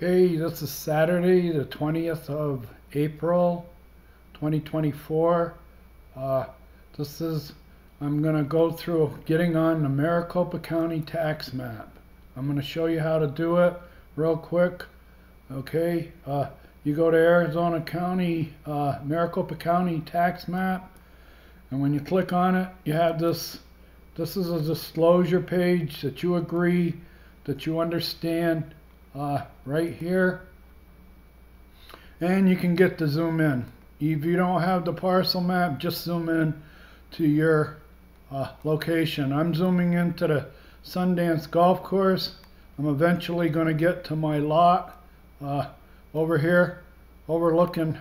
Okay, this is Saturday, the 20th of April, 2024. I'm going to go through getting on the Maricopa County tax map. I'm going to show you how to do it real quick. Okay, you go to Arizona County, Maricopa County tax map, and when you click on it, you have this. This is a disclosure page that you agree, that you understand. Right here, and you can get to zoom in. If you don't have the parcel map, just zoom in to your location. I'm zooming into the Sundance Golf Course. I'm eventually going to get to my lot over here overlooking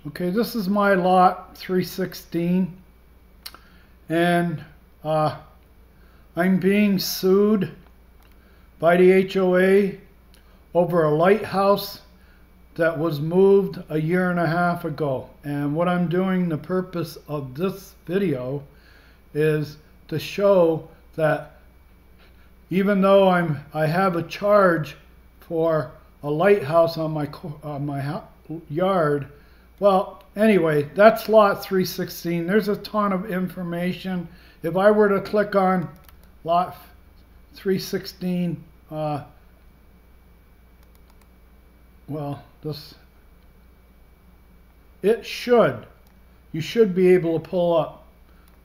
okay, this is my lot 316. And I'm being sued by the HOA over a lighthouse that was moved a year and a half ago. And what I'm doing, the purpose of this video, is to show that even though I have a charge for a lighthouse on my yard. Well, anyway, that's lot 316. There's a ton of information. If I were to click on lot 316, you should be able to pull up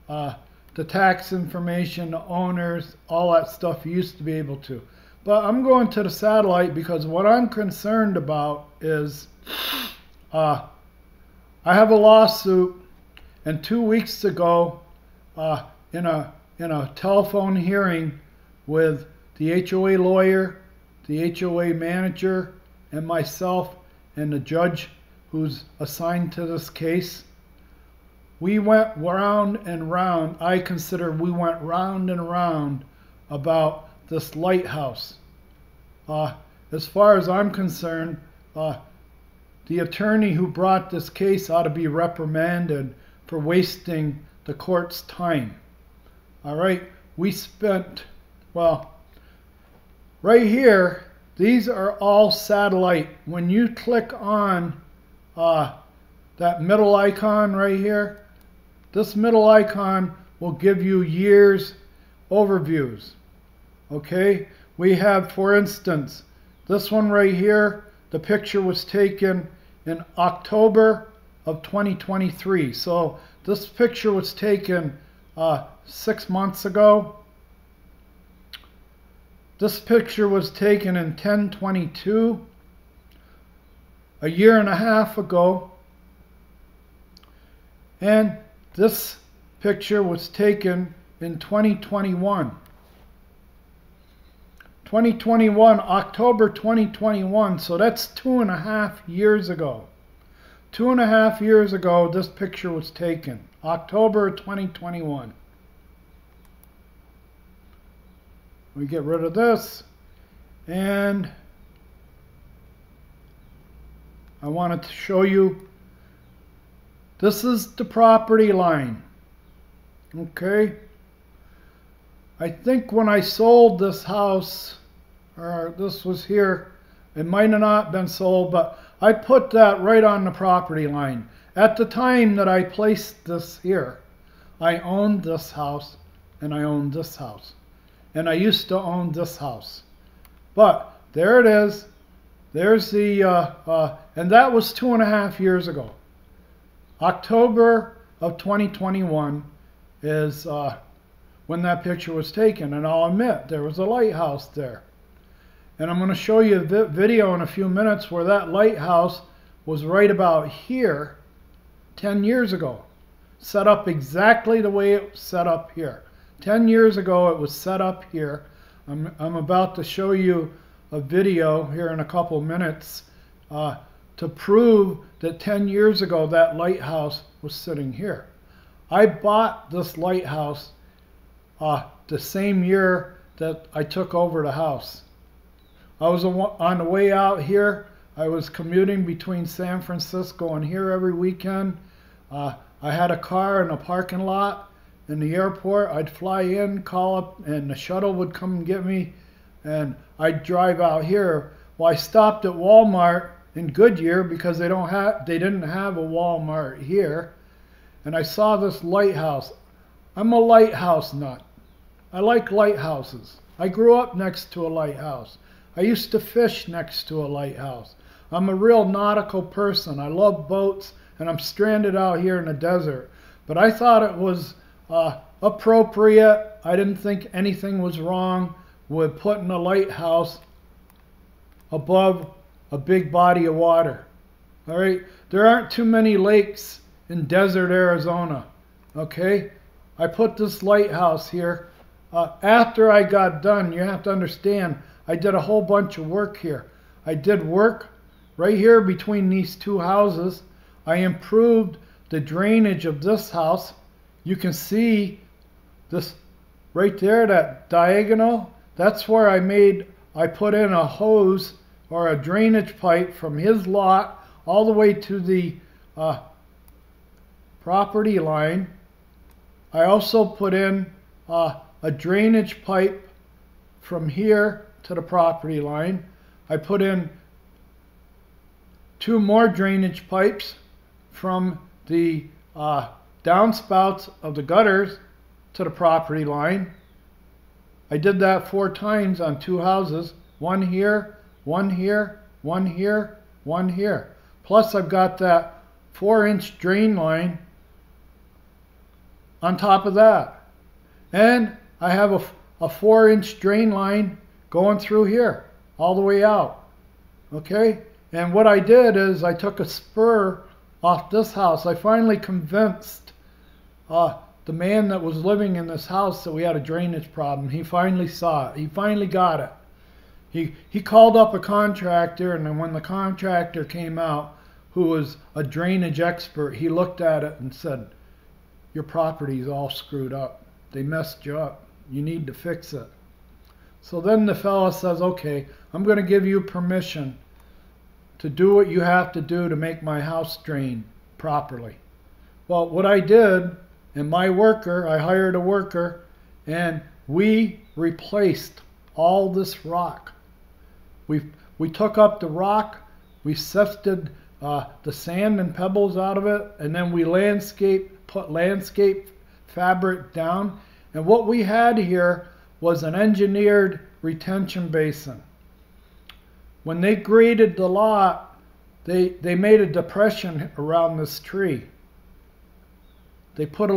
the tax information, the owners, all that stuff you used to be able to. But I'm going to the satellite because what I'm concerned about is I have a lawsuit, and 2 weeks ago, in a telephone hearing with the HOA lawyer, the HOA manager, and myself, and the judge who's assigned to this case, we went round and round. I consider we went round and round about this lighthouse. As far as I'm concerned, the attorney who brought this case ought to be reprimanded for wasting the court's time. All right, we spent, well, right here, these are all satellite. When you click on that middle icon right here, this middle icon will give you years overviews. Okay, we have, for instance, this one right here, the picture was taken in October of 2023. So this picture was taken 6 months ago. This picture was taken in 10/22, a year and a half ago. And this picture was taken in 2021. 2021, October 2021, so that's 2.5 years ago. 2.5 years ago, this picture was taken, October 2021. We get rid of this, and I wanted to show you, this is the property line, okay? I think when I sold this house, or this was here, it might have not been sold, but I put that right on the property line. At the time that I placed this here, I owned this house, and I owned this house. And I used to own this house. But there it is. There's the, and that was 2.5 years ago. October of 2021 is when that picture was taken, and I'll admit there was a lighthouse there. And I'm going to show you a video in a few minutes where that lighthouse was right about here 10 years ago. Set up exactly the way it was set up here. 10 years ago it was set up here. I'm about to show you a video here in a couple minutes to prove that 10 years ago that lighthouse was sitting here. I bought this lighthouse the same year that I took over the house. I was on the way out here. I was commuting between San Francisco and here every weekend. I had a car in a parking lot, in the airport. I'd fly in, call up, and the shuttle would come and get me, and I'd drive out here. Well, I stopped at Walmart in Goodyear because they didn't have a Walmart here, and I saw this lighthouse. I'm a lighthouse nut. I like lighthouses. I grew up next to a lighthouse. I used to fish next to a lighthouse. I'm a real nautical person. I love boats, and I'm stranded out here in the desert. But I thought it was appropriate. I didn't think anything was wrong with putting a lighthouse above a big body of water. All right? There aren't too many lakes in desert Arizona. Okay? I put this lighthouse here. After I got done, you have to understand, I did a whole bunch of work here. I did work right here between these two houses. I improved the drainage of this house. You can see this right there, that diagonal. That's where I put in a hose or a drainage pipe from his lot all the way to the property line. I also put in a drainage pipe from here to the property line. I put in 2 more drainage pipes from the downspouts of the gutters to the property line. I did that 4 times on 2 houses. 1 here, 1 here, 1 here, 1 here. Plus I've got that 4-inch drain line on top of that. And I have a 4-inch drain line going through here, all the way out. Okay? And what I did is I took a spur off this house. I finally convinced the man that was living in this house that we had a drainage problem. He finally saw it. He finally got it. He called up a contractor, and then when the contractor came out, who was a drainage expert, he looked at it and said, "Your property's all screwed up. They messed you up. You need to fix it." So then the fella says, "Okay, I'm going to give you permission to do what you have to do to make my house drain properly." Well, what I did, and my worker, I hired a worker, and we replaced all this rock. We took up the rock, we sifted the sand and pebbles out of it, and then we put landscape fabric down. And what we had here was an engineered retention basin. When they graded the lot, they made a depression around this tree. They put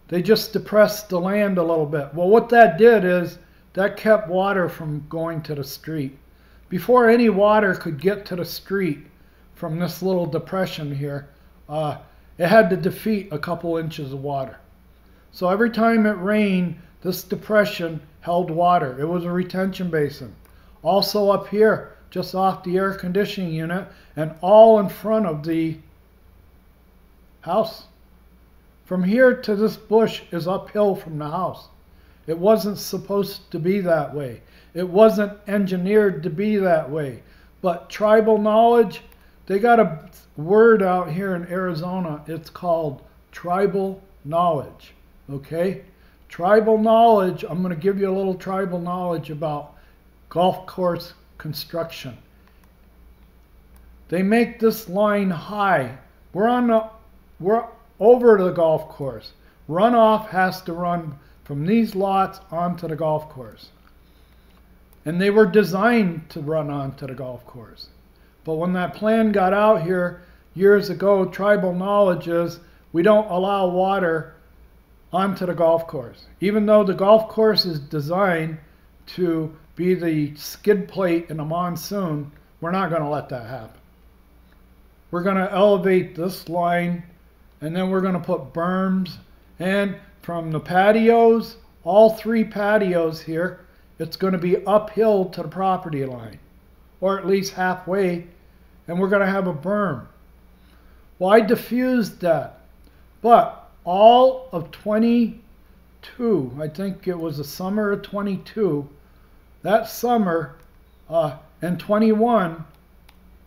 they just depressed the land a little bit. Well, what that did is that kept water from going to the street. Before any water could get to the street from this little depression here, it had to defeat a couple inches of water. So every time it rained, this depression held water. It was a retention basin. Also up here, just off the air conditioning unit, and all in front of the house. From here to this bush is uphill from the house. It wasn't supposed to be that way. It wasn't engineered to be that way. But tribal knowledge, they got a word out here in Arizona. It's called tribal knowledge. Okay? Tribal knowledge, I'm going to give you a little tribal knowledge about golf course construction. They make this line high. We're over the golf course. Runoff has to run from these lots onto the golf course. And they were designed to run onto the golf course. But when that plan got out here years ago, tribal knowledge is we don't allow water onto the golf course. Even though the golf course is designed to be the skid plate in a monsoon, we're not going to let that happen. We're going to elevate this line, and then we're going to put berms. And from the patios, all 3 patios here, it's going to be uphill to the property line, or at least halfway, and we're going to have a berm. Well, I diffused that, but all of 22, I think it was the summer of 22, that summer, and 21,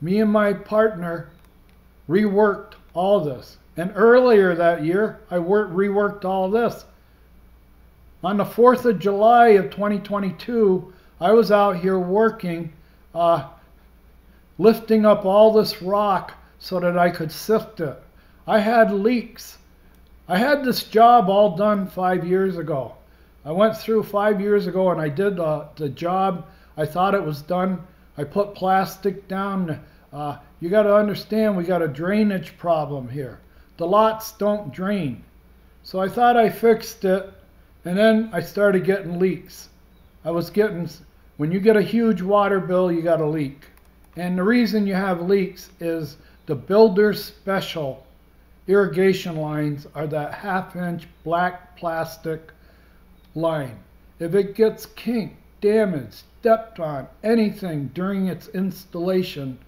me and my partner reworked all this. And earlier that year, I reworked all this. On the 4th of July of 2022, I was out here working, lifting up all this rock so that I could sift it. I had leaks. I had this job all done 5 years ago. I went through 5 years ago and I did the job. I thought it was done. I put plastic down. You got to understand, we got a drainage problem here. The lots don't drain. So I thought I fixed it, and then I started getting leaks. When you get a huge water bill, you got a leak. And the reason you have leaks is the builder's special irrigation lines are that 1/2-inch black plastic line. If it gets kinked, damaged, stepped on, anything during its installation,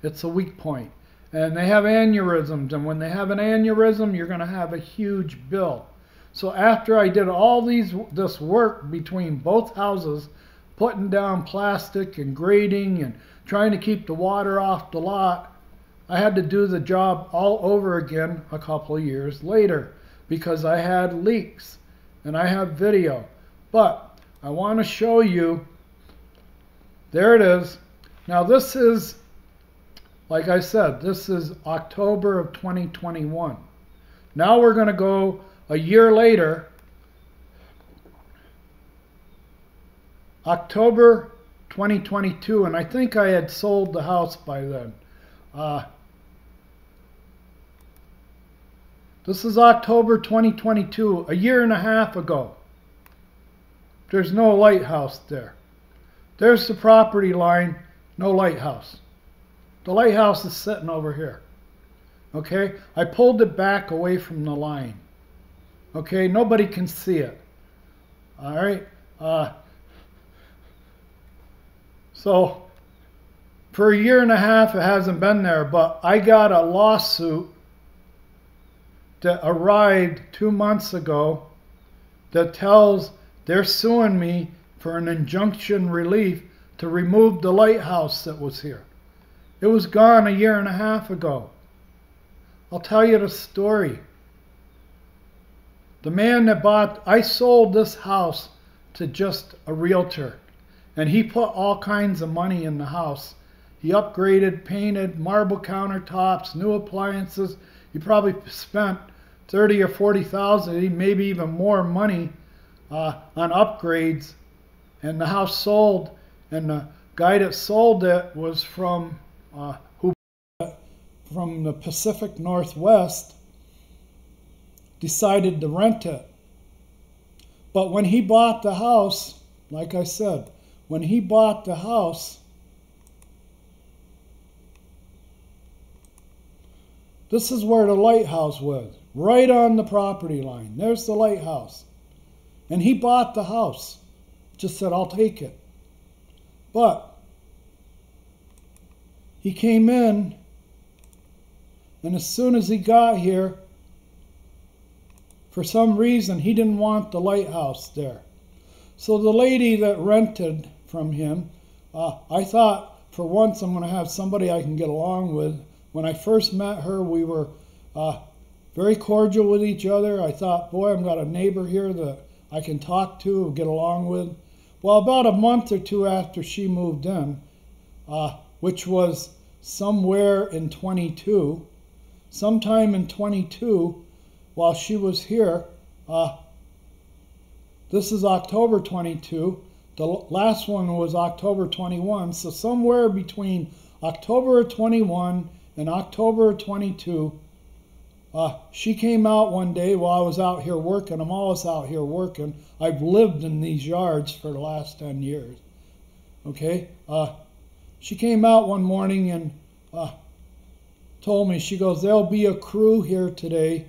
it's a weak point. And they have aneurysms, and when they have an aneurysm, you're going to have a huge bill. So after I did all this work between both houses, putting down plastic and grading and trying to keep the water off the lot, I had to do the job all over again a couple of years later because I had leaks, and I have video. But I want to show you, there it is. Now this is, like I said, this is October of 2021. Now we're going to go a year later, October 2022, and I think I had sold the house by then. This is October 2022, a year and a half ago. There's no lighthouse there. There's the property line, no lighthouse. The lighthouse is sitting over here. Okay, I pulled it back away from the line. Okay, nobody can see it. All right. So for a year and a half, it hasn't been there, but I got a lawsuit that arrived 2 months ago that tells they're suing me for an injunction relief to remove the lighthouse that was here. It was gone a year and a half ago. I'll tell you the story. The man that I sold this house to just a realtor, and he put all kinds of money in the house. He upgraded, painted, marble countertops, new appliances. He probably spent 30 or 40,000, maybe even more money on upgrades, and the house sold. And the guy that sold it was from the Pacific Northwest, decided to rent it. But when he bought the house, like I said, when he bought the house, this is where the lighthouse was, right on the property line. There's the lighthouse. And he bought the house, just said, I'll take it. But he came in, and as soon as he got here, for some reason, he didn't want the lighthouse there. So the lady that rented from him, I thought, for once, I'm going to have somebody I can get along with. When I first met her, we were very cordial with each other. I thought, boy, I've got a neighbor here that I can talk to, get along with. Well, about a month or two after she moved in, which was somewhere in 22, sometime in 22, while she was here, this is October 22, the last one was October 21, so somewhere between October 21 and October 22, she came out one day while I was out here working. I'm always out here working. I've lived in these yards for the last 10 years. Okay? She came out one morning and told me, she goes, there'll be a crew here today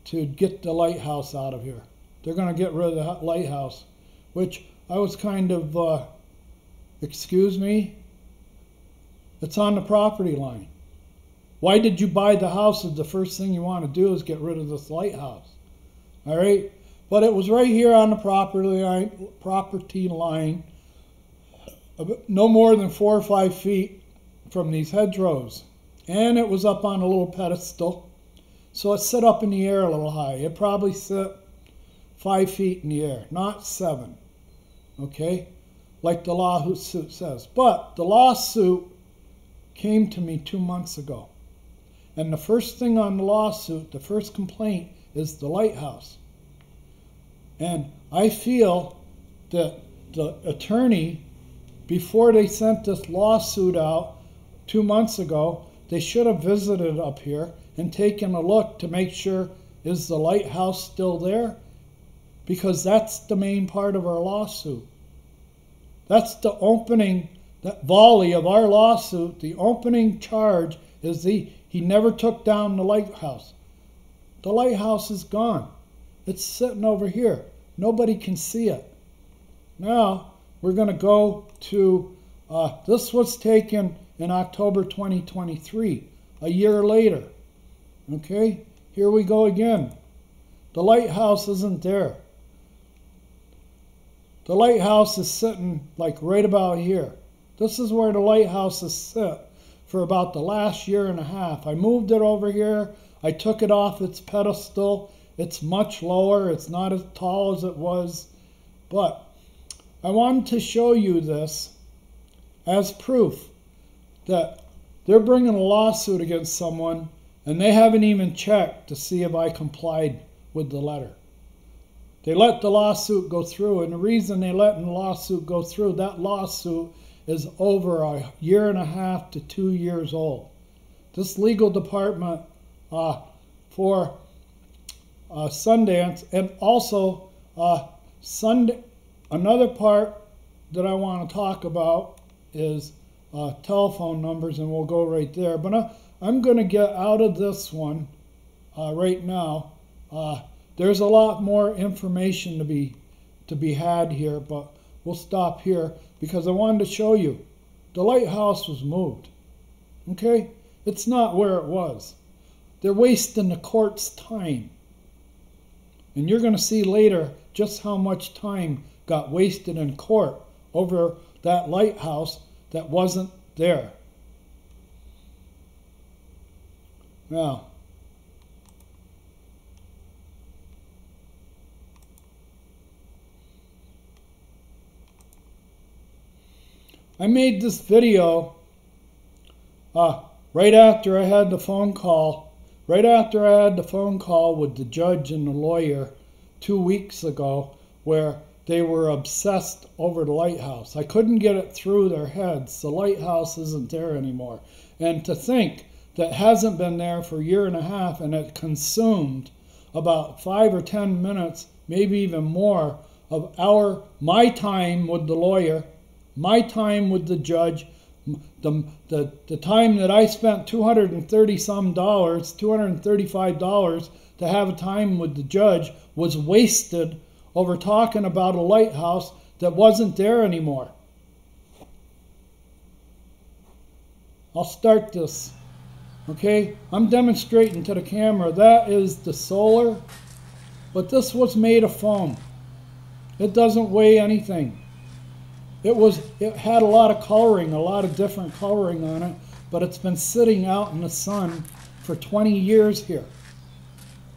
to get the lighthouse out of here. They're going to get rid of the lighthouse, which I was kind of, excuse me, it's on the property line. Why did you buy the house if the first thing you want to do is get rid of this lighthouse? All right? But it was right here on the property line, no more than 4 or 5 feet from these hedgerows. And it was up on a little pedestal. So it's set up in the air a little high. It probably sit 5 feet in the air, not 7. Okay? Like the lawsuit says. But the lawsuit came to me 2 months ago. And the first thing on the lawsuit, the first complaint, is the lighthouse. And I feel that the attorney, before they sent this lawsuit out 2 months ago, they should have visited up here and taken a look to make sure, is the lighthouse still there? Because that's the main part of our lawsuit. That's the opening, that volley of our lawsuit. The opening charge is he never took down the lighthouse. The lighthouse is gone. It's sitting over here. Nobody can see it. Now, we're going to go to, this was taken in October 2023, a year later. Okay, here we go again. The lighthouse isn't there. The lighthouse is sitting like right about here. This is where the lighthouse is sit for about the last year and a half. I moved it over here. I took it off its pedestal. It's much lower. It's not as tall as it was. But I wanted to show you this as proof that they're bringing a lawsuit against someone and they haven't even checked to see if I complied with the letter. They let the lawsuit go through, and the reason they let the lawsuit go through, that lawsuit is over a year and a half to 2 years old. This legal department for Sundance, and also another part that I want to talk about is telephone numbers, and we'll go right there. But I'm going to get out of this one right now. There's a lot more information to be had here, but we'll stop here because I wanted to show you the lighthouse was moved. Okay? It's not where it was. They're wasting the court's time. And you're going to see later just how much time got wasted in court over that lighthouse that wasn't there. Now, I made this video right after I had the phone call. Right after I had the phone call with the judge and the lawyer 2 weeks ago, where they were obsessed over the lighthouse. I couldn't get it through their heads. The lighthouse isn't there anymore. And to think that hasn't been there for a year and a half, and it consumed about 5 or 10 minutes, maybe even more, of my time with the lawyer, my time with the judge, the time that I spent $235 to have a time with the judge was wasted over talking about a lighthouse that wasn't there anymore. I'll start this. Okay, I'm demonstrating to the camera. That is the solar, but this was made of foam. It doesn't weigh anything. It had a lot of coloring, a lot of different coloring on it, but it's been sitting out in the sun for 20 years here.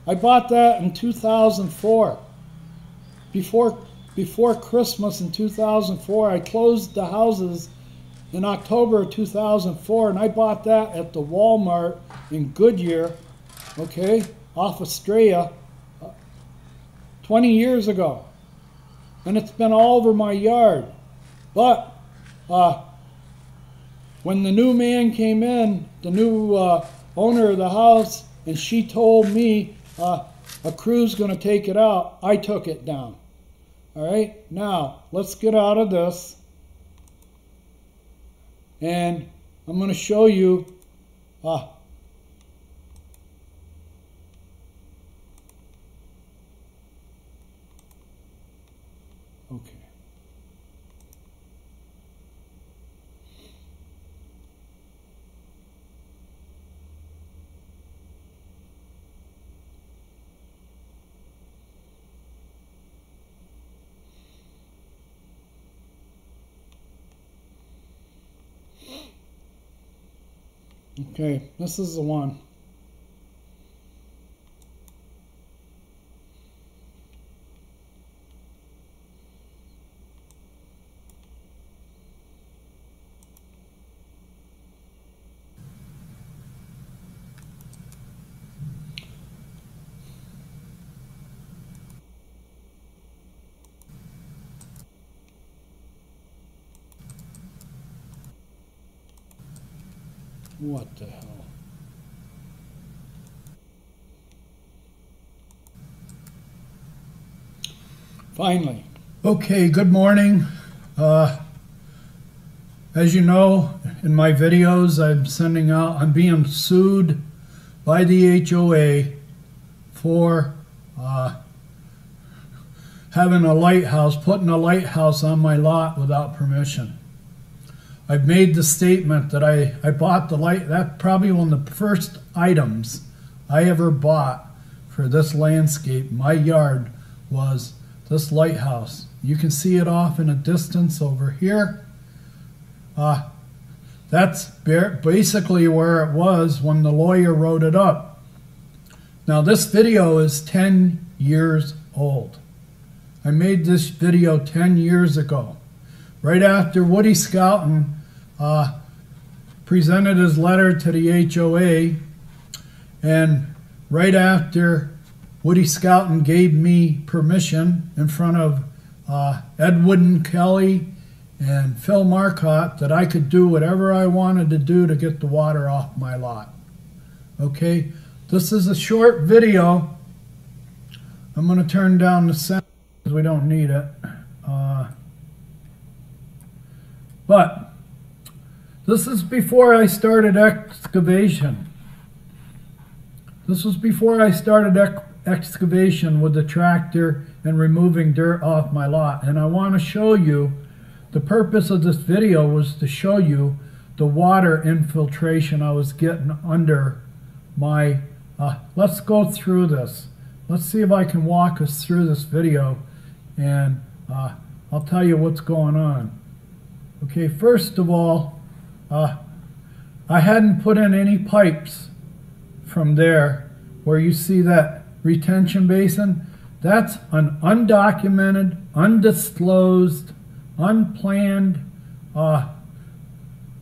I bought that in 2004. Before Christmas in 2004, I closed the houses in October of 2004, and I bought that at the Walmart in Goodyear, okay, off Estrella, 20 years ago. And it's been all over my yard. But when the new man came in, the new owner of the house, and she told me a crew's going to take it out, I took it down. All right, now let's get out of this. And I'm going to show you okay. Okay, this is the one. What the hell? Finally. Okay, good morning. As you know, in my videos I'm being sued by the HOA for having a lighthouse, putting a lighthouse on my lot without permission. I've made the statement that I bought the light. That's probably one of the first items I ever bought for this landscape. My yard was this lighthouse. You can see it off in a distance over here. That's basically where it was when the lawyer wrote it up. Now this video is 10 years old. I made this video 10 years ago, right after Woody Scouten presented his letter to the HOA, and right after Woody Scouten gave me permission in front of Ed Wooden-Kelly and Phil Marcotte that I could do whatever I wanted to do to get the water off my lot. Okay, this is a short video. I'm going to turn down the sound because we don't need it. But this is before I started excavation. This was before I started excavation with the tractor and removing dirt off my lot. And I want to show you, the purpose of this video was to show you the water infiltration I was getting under my, let's go through this. Let's see if I can walk us through this video, and I'll tell you what's going on. Okay, first of all, I hadn't put in any pipes from there where you see that retention basin. That's an undocumented, undisclosed, unplanned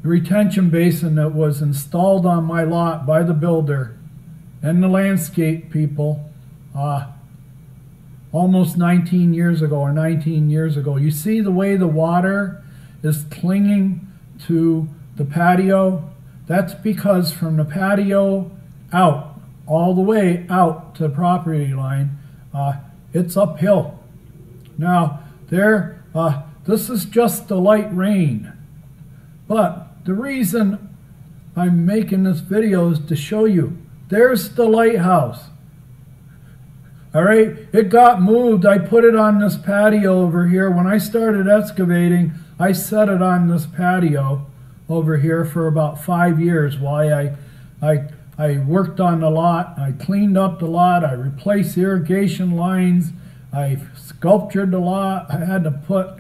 retention basin that was installed on my lot by the builder and the landscape people almost 19 years ago or 19 years ago. You see the way the water is clinging to the patio? That's because from the patio out, all the way out to the property line, it's uphill. Now, this is just a light rain. But the reason I'm making this video is to show you, there's the lighthouse. All right, it got moved. I put it on this patio over here. When I started excavating, I set it on this patio over here for about 5 years while I worked on the lot. I cleaned up the lot. I replaced irrigation lines. I sculptured the lot. I had to put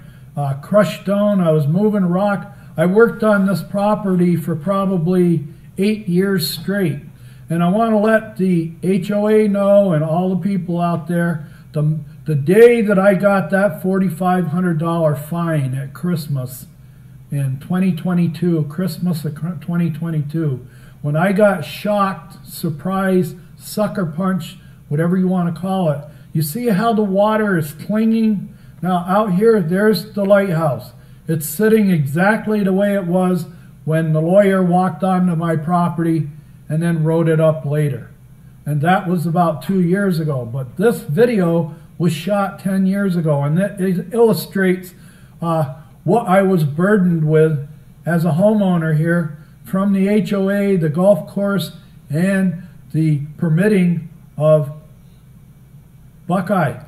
crushed stone. I was moving rock. I worked on this property for probably 8 years straight. And I want to let the HOA know and all the people out there, the day that I got that $4,500 fine at Christmas in 2022, Christmas of 2022, when I got shocked, surprised, sucker punched, whatever you want to call it. You see how the water is clinging? Now out here, there's the lighthouse. It's sitting exactly the way it was when the lawyer walked onto my property and then wrote it up later. And that was about 2 years ago. But this video was shot 10 years ago, and it illustrates what I was burdened with as a homeowner here from the HOA, the golf course, and the permitting of Buckeye.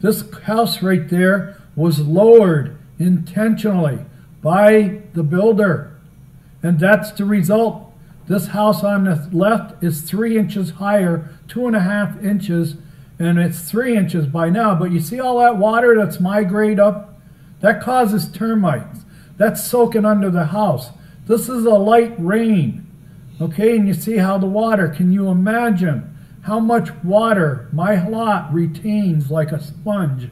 This house right there was lowered intentionally by the builder, and that's the result. This house on the left is 3 inches higher, 2.5 inches, and it's 3 inches by now. But you see all that water that's migrated up? That causes termites. That's soaking under the house. This is a light rain, okay? And you see how the water, can you imagine how much water my lot retains like a sponge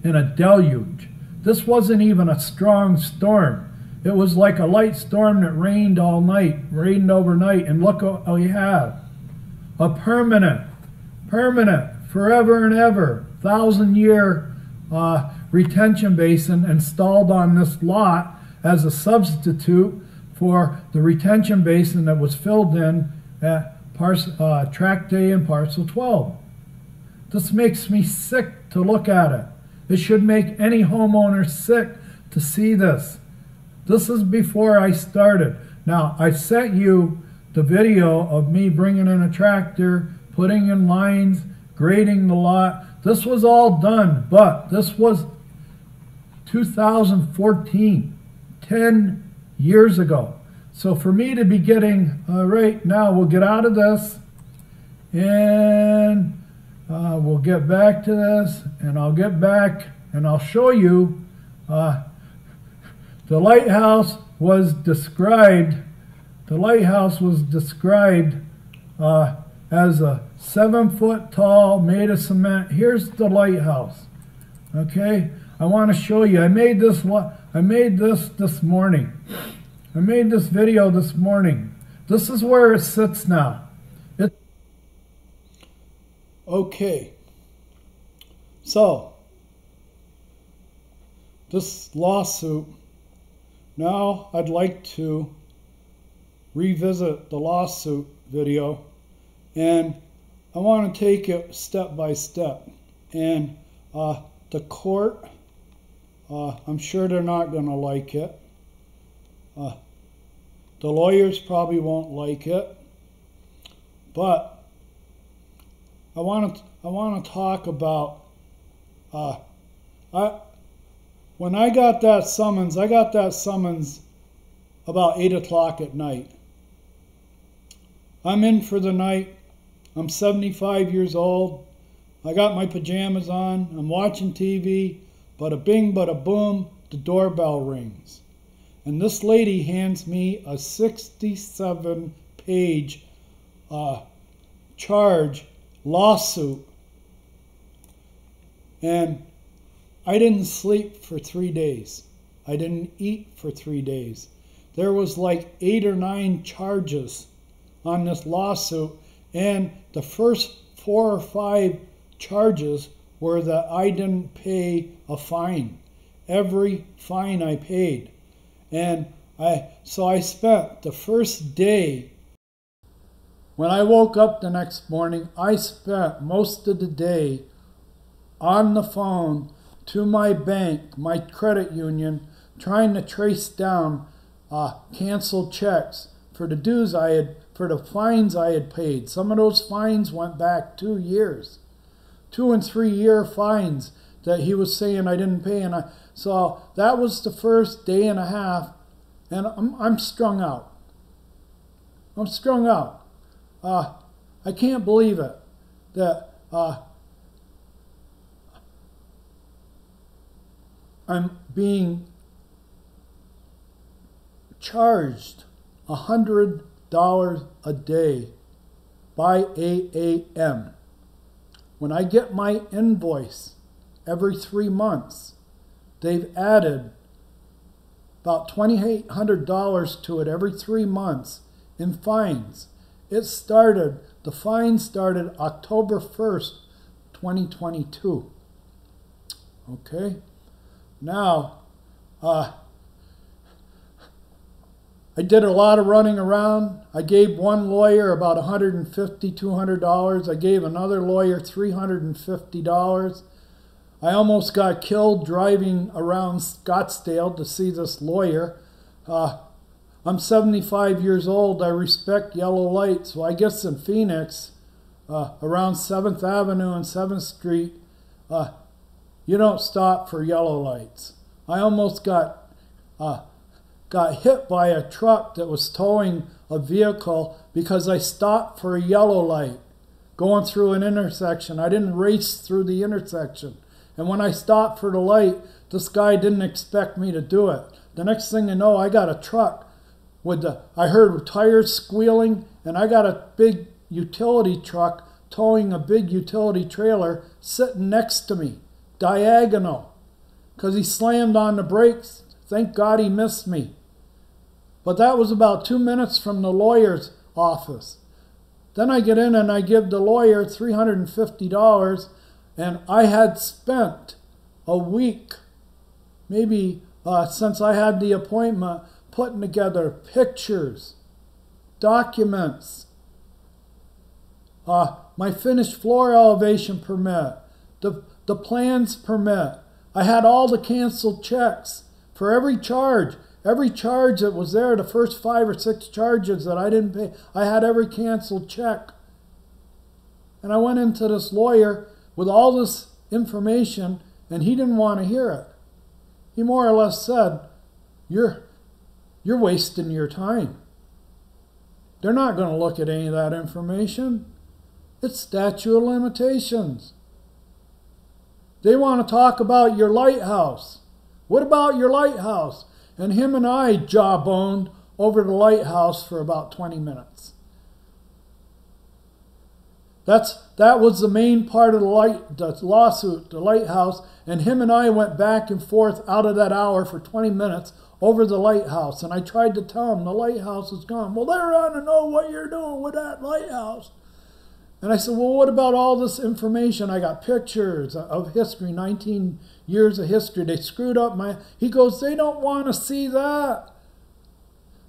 in a deluge? This wasn't even a strong storm. It was like a light storm that rained all night, rained overnight, and look what we have. A permanent, forever and ever, 1,000-year retention basin installed on this lot as a substitute for the retention basin that was filled in at Tract A and Parcel 12. This makes me sick to look at it. It should make any homeowner sick to see this. This is before I started. Now, I sent you the video of me bringing in a tractor, putting in lines, grading the lot. This was all done, but this was 2014, 10 years ago. So for me to be getting, right now, we'll get out of this, and we'll get back to this, and I'll get back, and I'll show you the lighthouse was described, as a 7-foot tall, made of cement. Here's the lighthouse. Okay, I want to show you. I made this this morning. I made this video this morning. This is where it sits now. Okay. So, this lawsuit, now I'd like to revisit the lawsuit video, and I want to take it step by step. And the court, I'm sure they're not going to like it. The lawyers probably won't like it. But I want to talk about when I got that summons about 8 o'clock at night. I'm in for the night. I'm 75 years old. I got my pajamas on. I'm watching TV. Bada bing, bada boom, the doorbell rings. And this lady hands me a 67-page charge lawsuit. And I didn't sleep for 3 days. I didn't eat for 3 days. There was like 8 or 9 charges on this lawsuit, and the first 4 or 5 charges were that I didn't pay a fine. Every fine I paid. And so I spent the first day, when I woke up the next morning, I spent most of the day on the phone to my bank, my credit union, trying to trace down canceled checks for the dues for the fines I had paid. Some of those fines went back 2 years, 2 and 3 year fines that he was saying I didn't pay. And so that was the first day and a half, and I'm strung out. I'm strung out. I can't believe it that I'm being charged $100 a day by 8 a.m. When I get my invoice every 3 months, they've added about $2,800 to it every 3 months in fines. The fine started October 1st, 2022. Okay? Now, I did a lot of running around. I gave one lawyer about $150, $200. I gave another lawyer $350. I almost got killed driving around Scottsdale to see this lawyer. I'm 75 years old. I respect yellow lights. So I guess in Phoenix, around 7th Avenue and 7th Street, you don't stop for yellow lights. I almost got hit by a truck that was towing a vehicle because I stopped for a yellow light going through an intersection. I didn't race through the intersection. And when I stopped for the light, this guy didn't expect me to do it. The next thing you know, I got a truck I heard tires squealing, and I got a big utility truck towing a big utility trailer sitting next to me, diagonal, because he slammed on the brakes. Thank God he missed me. But that was about 2 minutes from the lawyer's office. Then I get in and I give the lawyer $350, and I had spent a week, maybe since I had the appointment, putting together pictures, documents, my finished floor elevation permit, the plans permit. I had all the canceled checks for every charge. Every charge that was there, the first 5 or 6 charges that I didn't pay, I had every canceled check. And I went into this lawyer with all this information, and he didn't want to hear it. He more or less said, you're wasting your time. They're not going to look at any of that information. It's statute of limitations. They want to talk about your lighthouse. What about your lighthouse? And him and I jawboned over the lighthouse for about 20 minutes. That was the main part of the lawsuit, the lighthouse, and him and I went back and forth out of that hour for 20 minutes over the lighthouse. And I tried to tell him the lighthouse is gone. Well, they're on to know what you're doing with that lighthouse. And I said, well, what about all this information? I got pictures of history, 19 years of history. They screwed up my... He goes, they don't want to see that.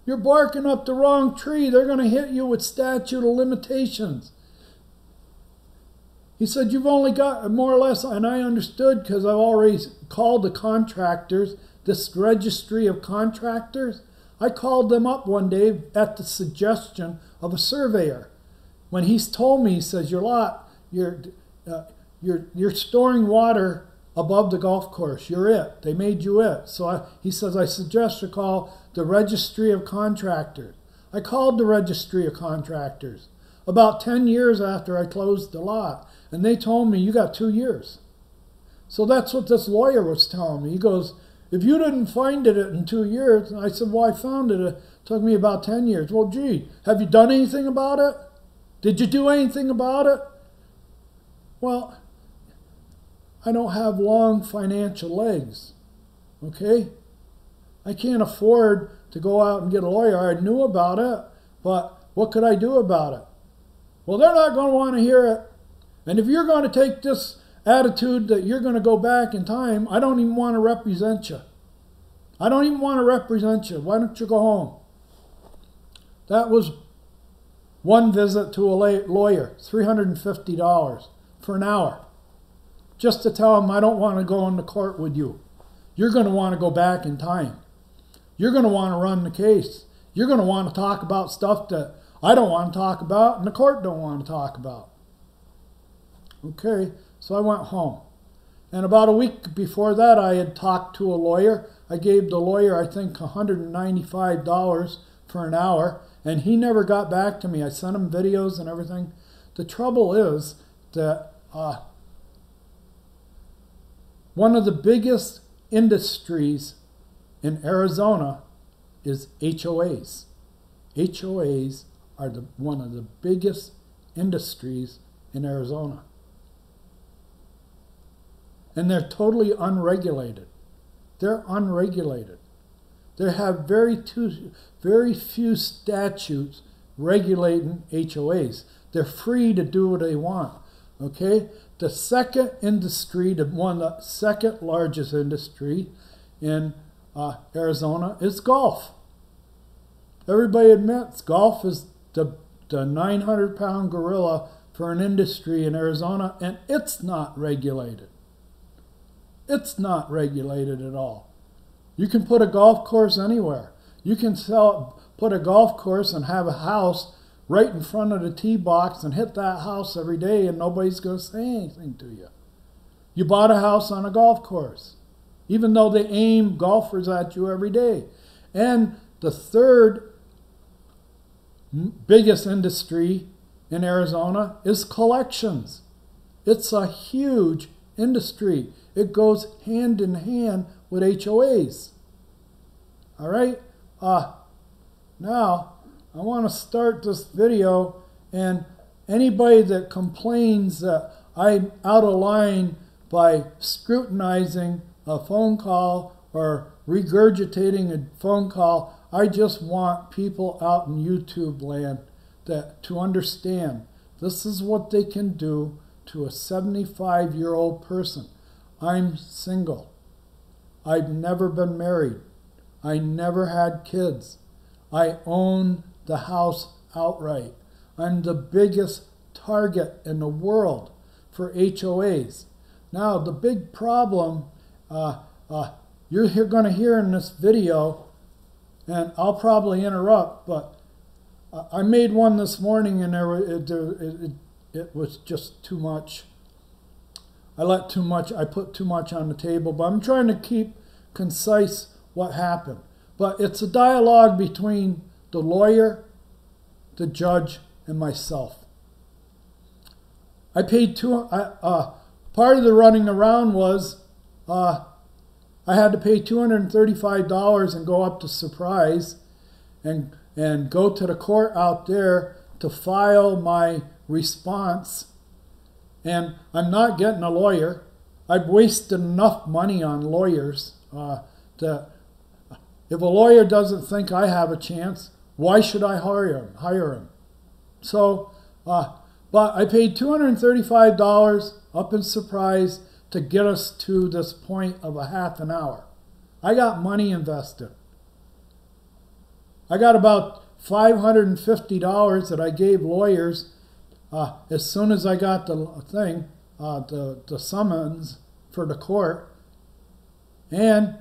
You're barking up the wrong tree. They're going to hit you with statute of limitations. He said, you've only got, more or less, and I understood because I've already called the contractors, this registry of contractors. I called them up one day at the suggestion of a surveyor. When he's told me, he says, you're storing water above the golf course. You're it. They made you it. So he says, I suggest you call the registry of contractors. I called the registry of contractors about 10 years after I closed the lot. And they told me, you got 2 years. So that's what this lawyer was telling me. He goes, if you didn't find it in 2 years, and I said, well, I found it. It took me about 10 years. Well, gee, have you done anything about it? Did you do anything about it? Well, I don't have long financial legs, okay? I can't afford to go out and get a lawyer. I knew about it, but what could I do about it? Well, they're not going to want to hear it. And if you're going to take this attitude that you're going to go back in time, I don't even want to represent you. I don't even want to represent you. Why don't you go home? That was one visit to a lawyer, $350 for an hour, just to tell him I don't want to go into court with you. You're going to want to go back in time. You're going to want to run the case. You're going to want to talk about stuff that I don't want to talk about and the court don't want to talk about. Okay, so I went home. And about a week before that, I had talked to a lawyer. I gave the lawyer, I think, $195 for an hour. And he never got back to me. I sent him videos and everything. The trouble is that one of the biggest industries in Arizona is HOAs. HOAs are one of the biggest industries in Arizona. And they're totally unregulated. They're unregulated. They have very few statutes regulating HOAs. They're free to do what they want. Okay? The second industry, the second largest industry in Arizona is golf. Everybody admits golf is the 900-pound gorilla for an industry in Arizona, and it's not regulated. It's not regulated at all. You can put a golf course anywhere. You can put a golf course and have a house right in front of the tee box and hit that house every day and nobody's going to say anything to you. You bought a house on a golf course, even though they aim golfers at you every day. And the third biggest industry in Arizona is collections. It's a huge industry. It goes hand in hand with HOAs. All right? Now, I want to start this video, and anybody that complains that I'm out of line by scrutinizing a phone call or regurgitating a phone call, I just want people out in YouTube land to understand this is what they can do to a 75-year-old person. I'm single. I've never been married. I never had kids. I own the house outright. I'm the biggest target in the world for HOAs. Now, the big problem you're going to hear in this video, and I'll probably interrupt, but I made one this morning and it was just too much. I put too much on the table, but I'm trying to keep concise what happened. But it's a dialogue between the lawyer, the judge, and myself. I paid part of the running around was I had to pay $235 and go up to Surprise and go to the court out there to file my response. And I'm not getting a lawyer. I've wasted enough money on lawyers. If a lawyer doesn't think I have a chance, why should I hire him? So, but I paid $235 up in Surprise to get us to this point of a half an hour. I got money invested. I got about $550 that I gave lawyers as soon as I got the thing, the summons for the court, and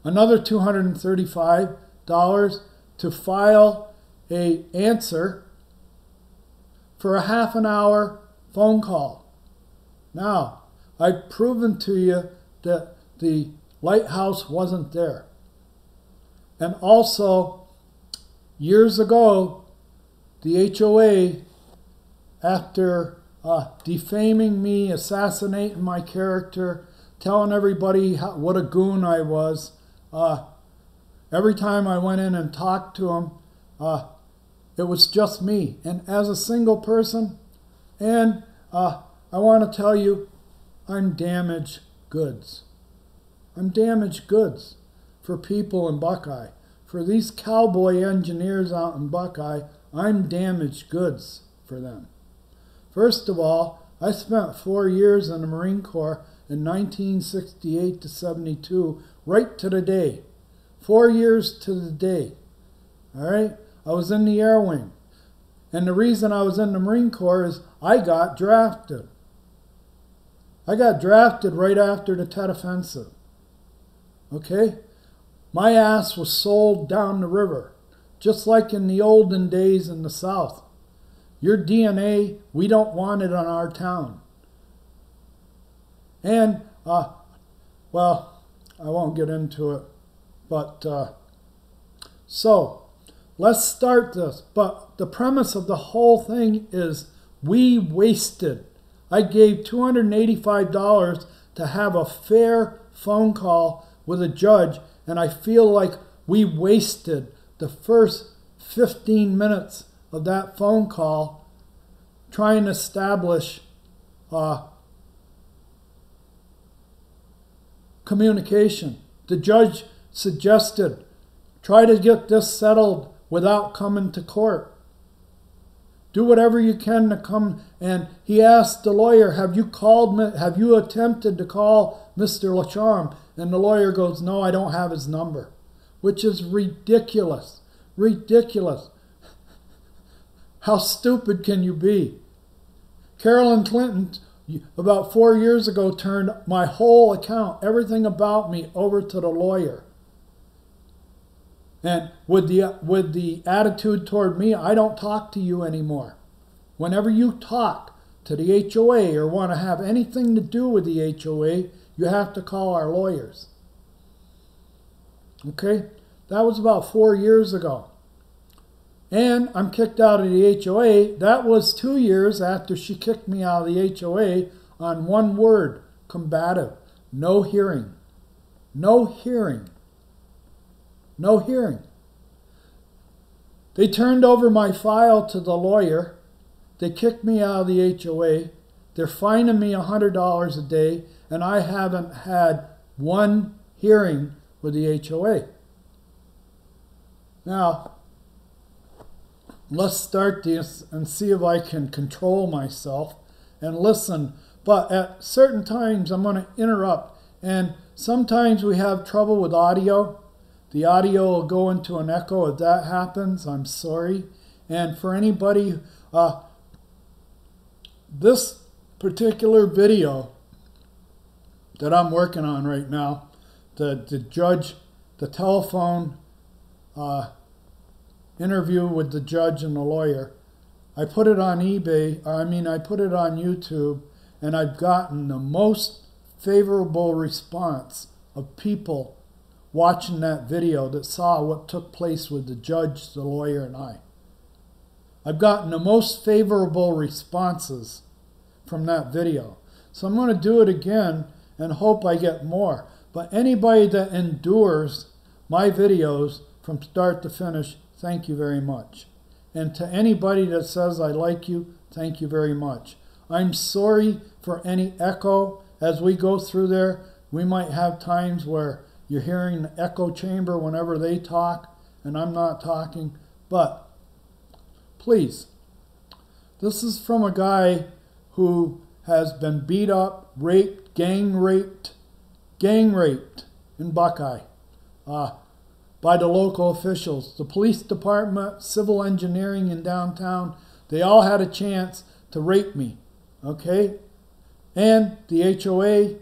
another $235 to file an answer for a half an hour phone call. Now, I've proven to you that the lighthouse wasn't there. And also, years ago, the HOA, after defaming me, assassinating my character, telling everybody what a goon I was, every time I went in and talked to him, it was just me. And as a single person, and I want to tell you, I'm damaged goods. I'm damaged goods for people in Buckeye. For these cowboy engineers out in Buckeye, I'm damaged goods for them. First of all, I spent 4 years in the Marine Corps in 1968 to 72, right to the day. 4 years to the day. All right? I was in the Air Wing. And the reason I was in the Marine Corps is I got drafted. I got drafted right after the Tet Offensive. Okay? My ass was sold down the river, just like in the olden days in the South. Your DNA, we don't want it on our town. And, well, I won't get into it, but, so, let's start this. But the premise of the whole thing is we wasted. I gave $285 to have a fair phone call with a judge, and I feel like we wasted the first 15 minutes of that phone call trying to establish communication. The judge suggested, try to get this settled without coming to court. Do whatever you can to come. And he asked the lawyer, have you attempted to call Mr. Lacharme? And the lawyer goes, no, I don't have his number. Which is ridiculous. Ridiculous. How stupid can you be? Carolyn Clinton, about 4 years ago, turned my whole account, everything about me, over to the lawyer. And with the attitude toward me, I don't talk to you anymore. Whenever you talk to the HOA or want to have anything to do with the HOA, you have to call our lawyers. Okay? That was about 4 years ago. And I'm kicked out of the HOA. That was 2 years after she kicked me out of the HOA on one word, combative. No hearing. No hearing. No hearing. They turned over my file to the lawyer. They kicked me out of the HOA. They're fining me $100 a day, and I haven't had one hearing with the HOA. Now, let's start this and see if I can control myself and listen. But at certain times, I'm going to interrupt. And sometimes we have trouble with audio. The audio will go into an echo. If that happens, I'm sorry. And for anybody, this particular video that I'm working on right now, the judge, the telephone interview with the judge and the lawyer, I put it on eBay, I put it on YouTube, and I've gotten the most favorable response of people watching that video that saw what took place with the judge, the lawyer, and I. I've gotten the most favorable responses from that video. So I'm going to do it again and hope I get more. But anybody that endures my videos from start to finish, thank you very much. And to anybody that says I like you, thank you very much. I'm sorry for any echo as we go through there. We might have times where you're hearing the echo chamber whenever they talk and I'm not talking. But please, this is from a guy who has been beat up, raped, gang raped in Buckeye by the local officials. The police department, civil engineering in downtown, they all had a chance to rape me, okay? And the HOA,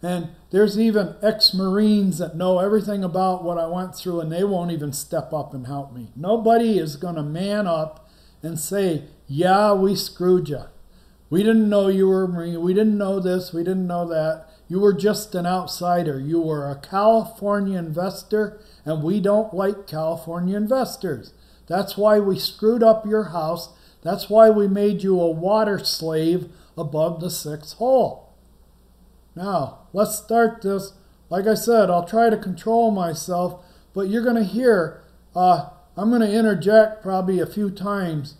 and there's even ex-Marines that know everything about what I went through and they won't even step up and help me. Nobody is going to man up and say, yeah, we screwed you. We didn't know you were a Marine. We didn't know this. We didn't know that. You were just an outsider. You were a California investor, and we don't like California investors. That's why we screwed up your house. That's why we made you a water slave above the 6th hole. Now, let's start this. Like I said, I'll try to control myself, but you're going to hear, I'm going to interject probably a few times.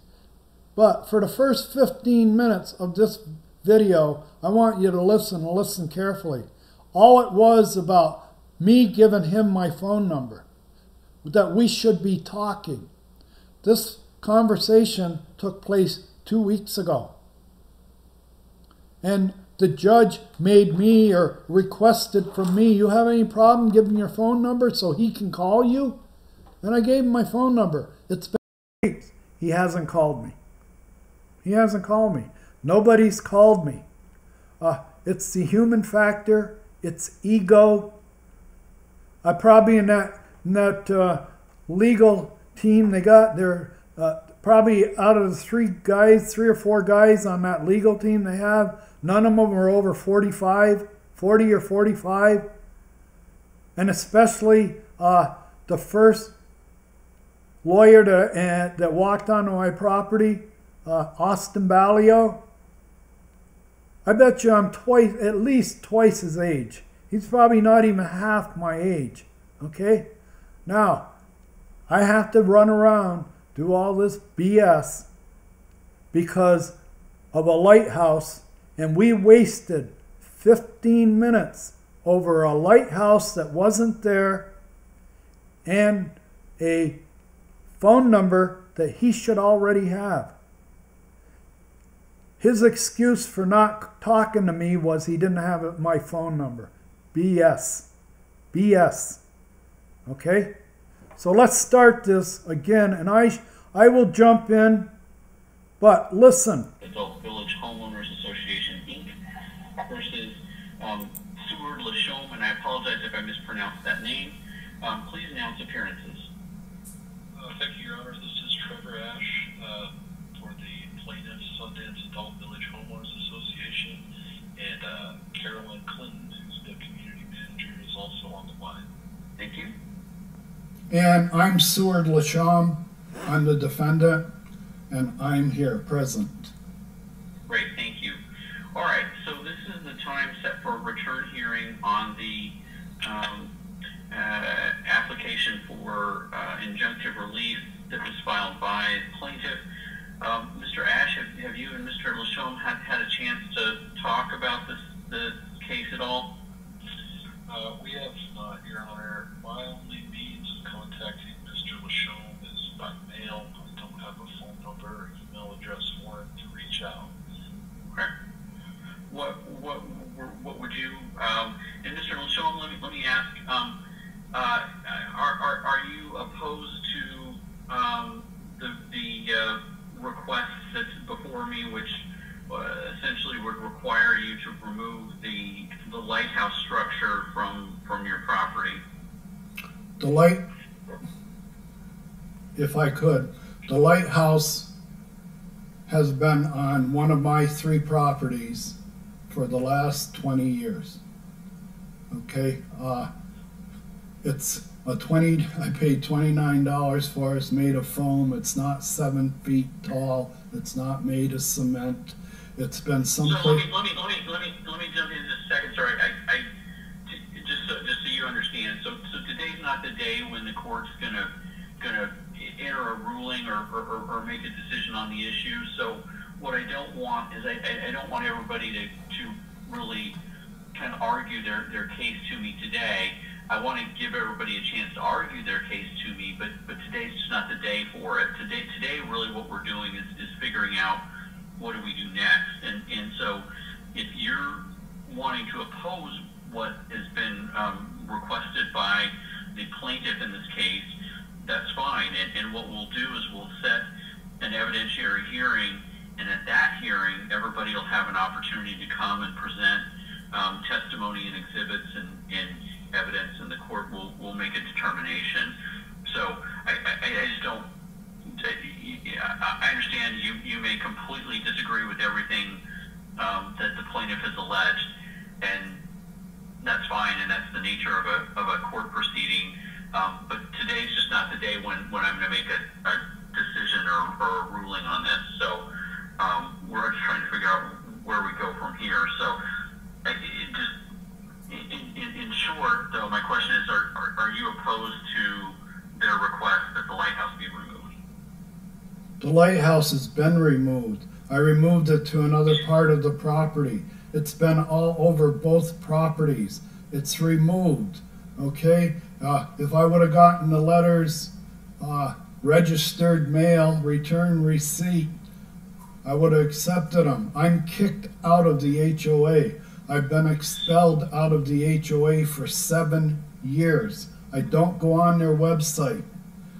But for the first 15 minutes of this video, I want you to listen and listen carefully. All it was about me giving him my phone number, that we should be talking. This conversation took place 2 weeks ago. And the judge made me or requested from me, you have any problem giving your phone number so he can call you? And I gave him my phone number. It's been weeks. He hasn't called me. He hasn't called me. Nobody's called me. It's the human factor. It's ego. I probably in that legal team, they're probably out of the three or four guys on that legal team they have, none of them are over 40 or 45. And especially the first lawyer that walked onto my property, Austin Ballio. I bet you I'm at least twice his age. He's probably not even half my age. Okay? Now, I have to run around, do all this BS because of a lighthouse, and we wasted 15 minutes over a lighthouse that wasn't there and a phone number that he should already have. His excuse for not talking to me was he didn't have my phone number. BS. BS. Okay? So let's start this again, and I will jump in, but listen. Adult Village Homeowners Association, Inc. versus Seward Lachaume, and I apologize if I mispronounced that name. Please announce appearances. Thank you, Your Honor. This is Trevor Ash for the plaintiffs, Sundance Adult Village Homeowners Association, and Carolyn Clinton, who's the community manager, is also on the line. Thank you. And I'm Seward Lachaume. I'm the defendant, and I'm here present. Great, thank you. All right, so this is the time set for a return hearing on the application for injunctive relief that was filed by the plaintiff. Mr. Ash, have you and Mr. Lachaume had a chance to talk about the case at all? We have not, Your Honor. My only means of contacting Mr. Lachaume is by mail. I don't have a phone number or email address for him to reach out. Okay. What would you request that's before me, which essentially would require you to remove the lighthouse structure from your property. If I could, the lighthouse has been on one of my 3 properties for the last 20 years. Okay, it's I paid $29 for it. It's made of foam. It's not 7 feet tall. It's not made of cement. It's been someplace. So let me jump in just a second. Sorry, just so you understand. So today's not the day when the court's gonna enter a ruling or make a decision on the issue. So what I don't want is I don't want everybody to really kind of argue their case to me today. I want to give everybody a chance to argue their case to me, but today's just not the day for it. Today really what we're doing is figuring out what do we do next. And so if you're wanting to oppose what has been requested by the plaintiff in this case, that's fine. And what we'll do is we'll set an evidentiary hearing, and at that hearing, everybody will have an opportunity to come and present testimony and exhibits and evidence, and the court will make a determination. So I just don't. I understand you may completely disagree with everything that the plaintiff has alleged, and that's fine, and that's the nature of a court proceeding. But today's just not the day when I'm going to make a decision or a ruling on this. So we're just trying to figure out where we go from here. So in short, though, my question is: are you opposed to their request that the lighthouse be removed? The lighthouse has been removed. I removed it to another part of the property. It's been all over both properties. It's removed. Okay? If I would have gotten the letters, registered mail, return receipt, I would have accepted them. I'm kicked out of the HOA. I've been expelled out of the HOA for 7 years. I don't go on their website.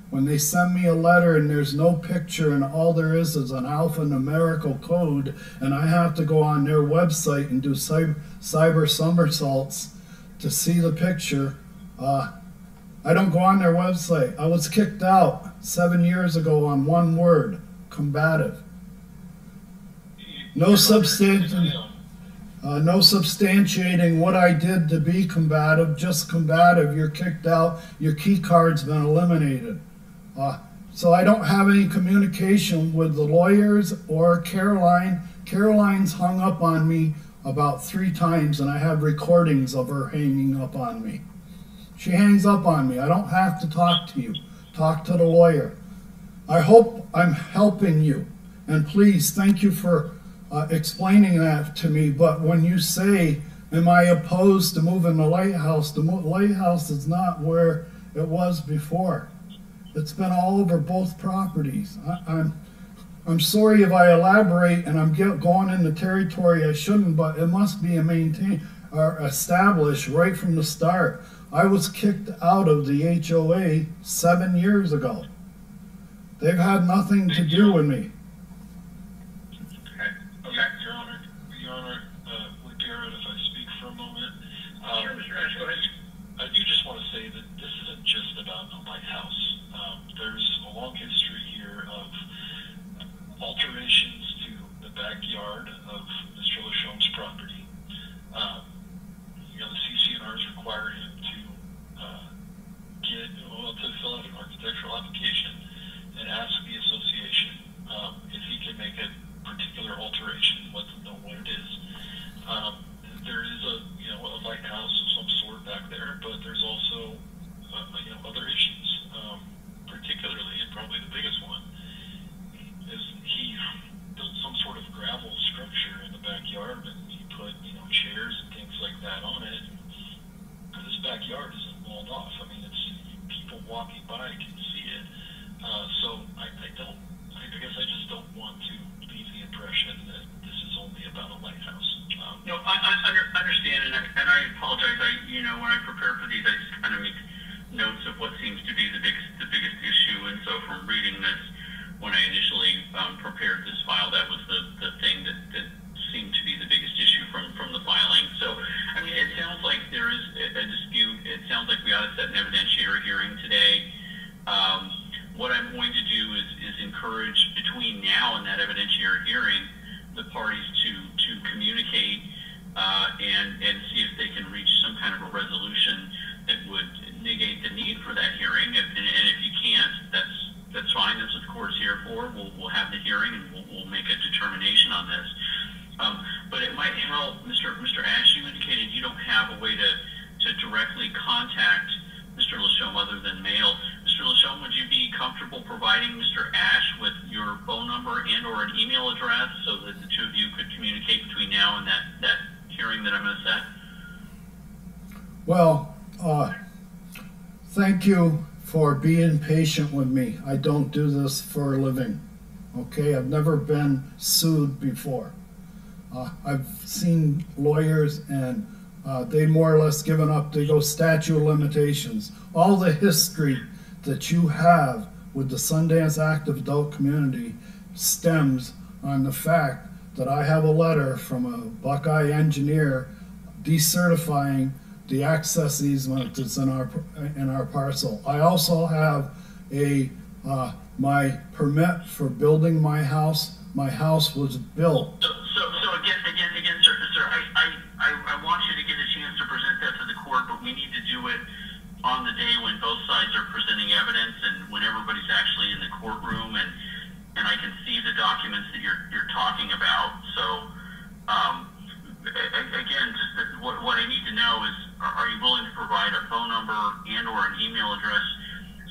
When they send me a letter and there's no picture and all there is an alphanumerical code, and I have to go on their website and do cyber somersaults to see the picture, I don't go on their website. I was kicked out 7 years ago on one word: combative. No substantiating what I did to be combative, just combative. You're kicked out. Your key card's been eliminated. So I don't have any communication with the lawyers or Caroline. Caroline's hung up on me about 3 times, and I have recordings of her hanging up on me. She hangs up on me. I don't have to talk to you. Talk to the lawyer. I hope I'm helping you, and please, thank you for explaining that to me. But when you say, am I opposed to moving the lighthouse is not where it was before. It's been all over both properties. I'm sorry if I elaborate and I'm going into territory I shouldn't, but it must be maintained or established right from the start. I was kicked out of the HOA 7 years ago. They've had nothing to do with me. Your Honor, with Garrett, if I speak for a moment. Sure, Mr. Ash, go ahead. I do just want to say that this isn't just about the lighthouse. There's a long history here of alterations to the backyard of Mr. Lachaume's property. The CC&Rs require him to fill out an architectural application and ask the association if he can make a particular alteration, let them know what it is. There is a lighthouse of some sort back there, but there's also other issues. Particularly, and probably the biggest one, is he built some sort of gravel structure in the prepared this file. That was the thing that seemed to be the biggest issue from the filing. So, I mean, it sounds like there is a dispute. It sounds like we ought to set an evidentiary hearing today. What I'm going to do is encourage between now and that evidentiary hearing the parties to communicate and see if they can reach some kind of a resolution that would negate the need for that hearing. And if you can't, that's fine. That's what the court's here for. We'll have the hearing and we'll make a determination on this. But it might help, Mr. Ash, you indicated you don't have a way to directly contact Mr. Lashome other than mail. Mr. Lashome, would you be comfortable providing Mr. Ash with your phone number and or an email address so that the two of you could communicate between now and that hearing that I'm going to set? Well, thank you for being patient with me. I don't do this for a living. Okay, I've never been sued before. I've seen lawyers and they more or less given up. They go statute of limitations. All the history that you have with the Sundance Active Adult Community stems on the fact that I have a letter from a Buckeye engineer decertifying the access easement that's in our parcel. I also have my permit for building my house. My house was built. So again, sir, I want you to get a chance to present that to the court, but we need to do it on the day when both sides are presenting evidence and when everybody's actually in the courtroom and I can see the documents that you're talking about. So again, just what I need to know is, are you willing to provide a phone number and or an email address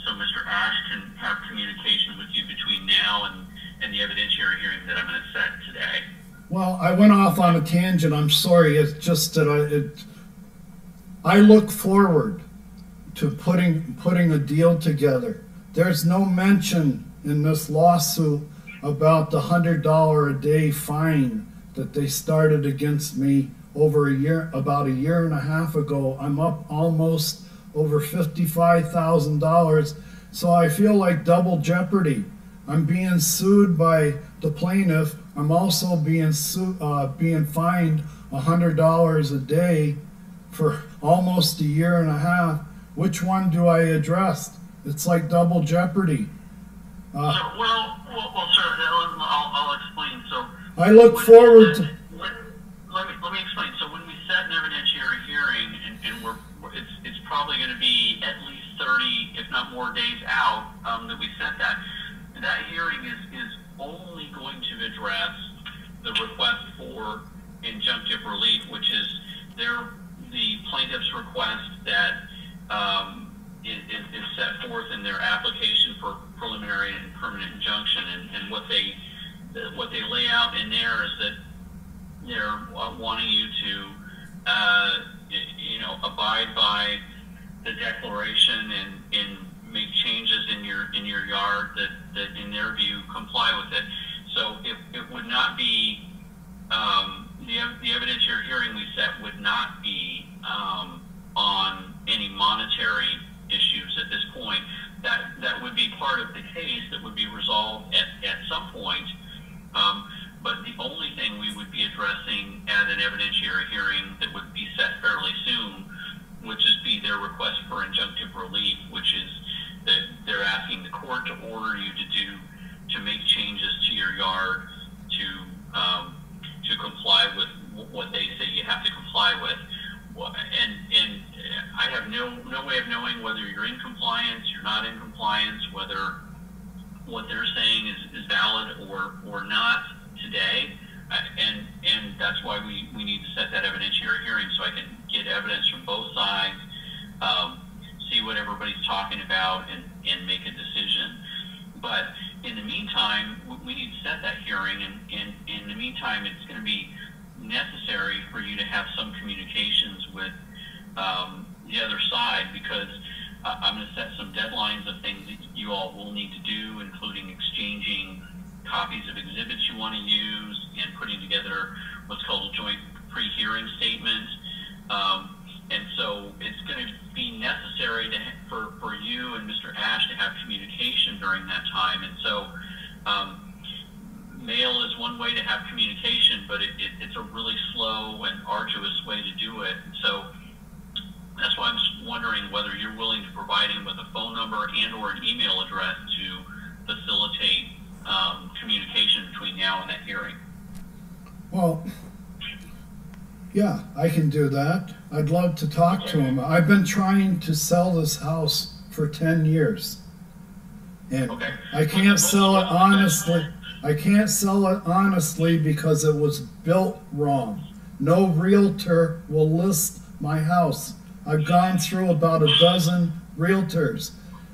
so Mr. Ash can have communication with you between now and the evidentiary hearing that I'm going to set today? Well, I went off on a tangent. I'm sorry. It's just that I look forward to putting a deal together. There's no mention in this lawsuit about the $100 a day fine that they started against me about a year and a half ago. I'm up almost over $55,000. So I feel like double jeopardy. I'm being sued by the plaintiff. I'm also being fined $100 a day for almost a year and a half. Which one do I address? It's like double jeopardy. Well, sir, I'll explain. So I look forward to. Let me explain. So when we set an evidentiary hearing, and it's probably going to be at least 30, if not more, days out that we set that. That hearing is only going to address the request for injunctive relief, which is the plaintiff's request that is set forth in their application for preliminary and permanent injunction, and what they lay out in there is that they're wanting you to abide by the declaration and make changes in your yard that in their view comply with it. So it would not be the evidentiary hearing we set would not be on any monetary issues at this point. That would be part of the case that would be resolved at some point. But the only thing we would be addressing at an evidentiary hearing that would be set fairly soon would just be their request for injunctive relief, which is that they're asking the court to order you to make changes to your yard to comply with what they say you have to comply with. And I have no way of knowing whether you're in compliance, you're not in compliance, whether what they're saying is valid or not today. And that's why we need to set that evidentiary hearing so I can get evidence from both sides, see what everybody's talking about, and make a decision. But in the meantime, we need to set that hearing, and in the meantime, it's going to be necessary for you to have some communications with the other side, because I'm going to set some deadlines of things that you all will need to do, including exchanging copies of exhibits you want to use and putting together what's called a joint pre-hearing statement. And so it's going to be necessary for you and Mr. Ash to have communication during that time. And so mail is one way to have communication, but it's a really slow and arduous way to do it. So that's why I'm just wondering whether you're willing to provide him with a phone number and or an email address to facilitate communication between now and that hearing. Well, yeah, I can do that. I'd love to talk to him. I've been trying to sell this house for 10 years. And I can't sell it honestly. I can't sell it honestly because it was built wrong. No realtor will list my house. I've gone through about a dozen realtors.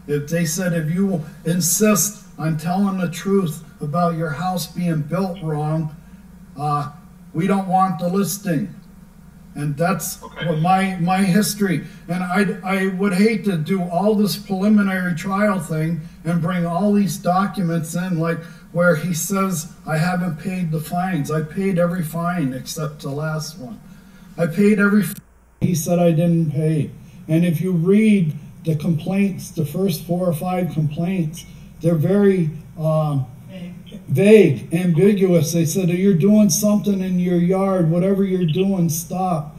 If they said, if you insist on telling the truth about your house being built wrong, we don't want the listing. And that's what my history. And I would hate to do all this preliminary trial thing and bring all these documents in, like where he says I haven't paid the fines. I paid every fine except the last one. I paid every fine he said I didn't pay. And if you read the complaints, the first 4 or 5 complaints, they're very vague, ambiguous. They said, you're doing something in your yard, whatever you're doing, stop.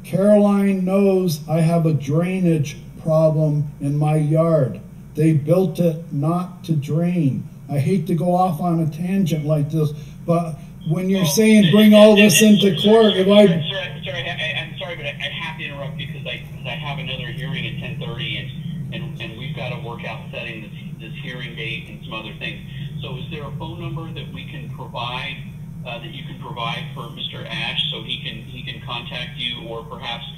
Caroline knows I have a drainage problem in my yard. They built it not to drain. I hate to go off on a tangent like this, but when you're saying bring all this into court, if I... I'm sorry, but I have to interrupt you because I have another hearing at 10:30, and we've got to work out setting this hearing date and some other things. So is there a phone number that we can provide, that you can provide for Mr. Ash so he can contact you, or perhaps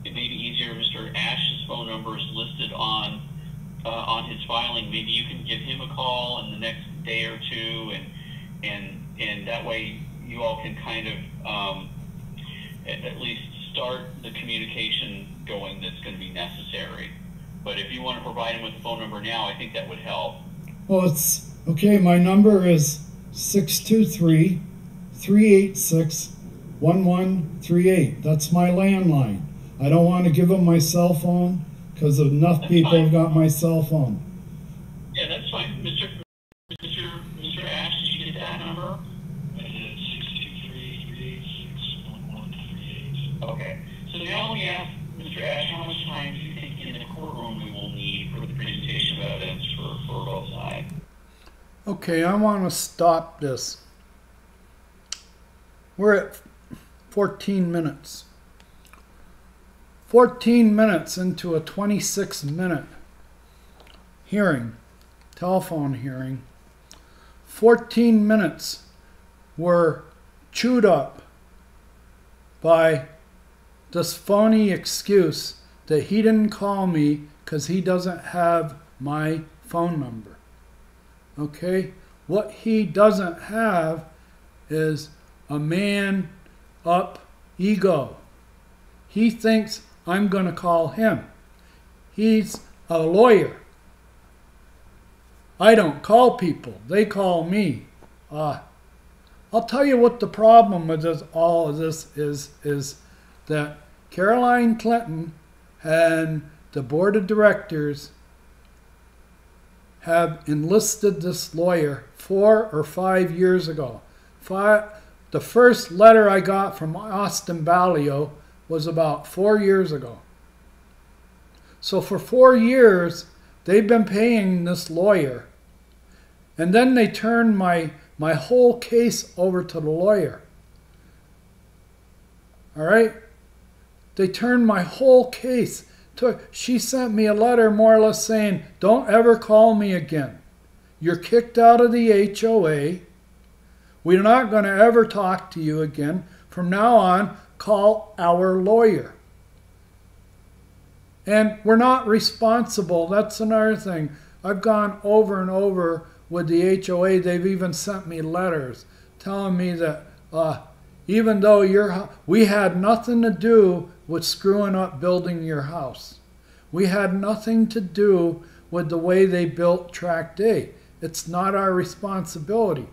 it may be easier, Mr. Ash's phone number is listed on his filing. Maybe you can give him a call in the next day or two, and that way you all can kind of at least start the communication going that's going to be necessary. But if you want to provide him with a phone number now, I think that would help. Well, it's okay. My number is 623-386-1138. That's my landline. I don't want to give him my cell phone because enough people have got my cell phone. Yeah, that's fine. Mr. Ash, did you get that number? Okay. So now we ask Mr. Ash, how much time do you think in the courtroom we will need for the presentation of evidence for both sides? Okay, I want to stop this. We're at 14 minutes. 14 minutes into a 26-minute hearing, telephone hearing. 14 minutes were chewed up by this phony excuse that he didn't call me because he doesn't have my phone number. Okay? What he doesn't have is a man up ego. He thinks I'm going to call him. He's a lawyer. I don't call people. They call me. I'll tell you what the problem with all of this is that Caroline Clinton and the board of directors have enlisted this lawyer 4 or 5 years ago. The first letter I got from Austin Ballio was about 4 years ago. So for 4 years, they've been paying this lawyer. And then they turned my whole case over to the lawyer. All right? They turned my whole case. She sent me a letter more or less saying, don't ever call me again. You're kicked out of the HOA. We're not going to ever talk to you again. From now on, call our lawyer. And we're not responsible. That's another thing. I've gone over and over with the HOA. They've even sent me letters telling me that even though we had nothing to do with screwing up building your house. We had nothing to do with the way they built Tract A. It's not our responsibility.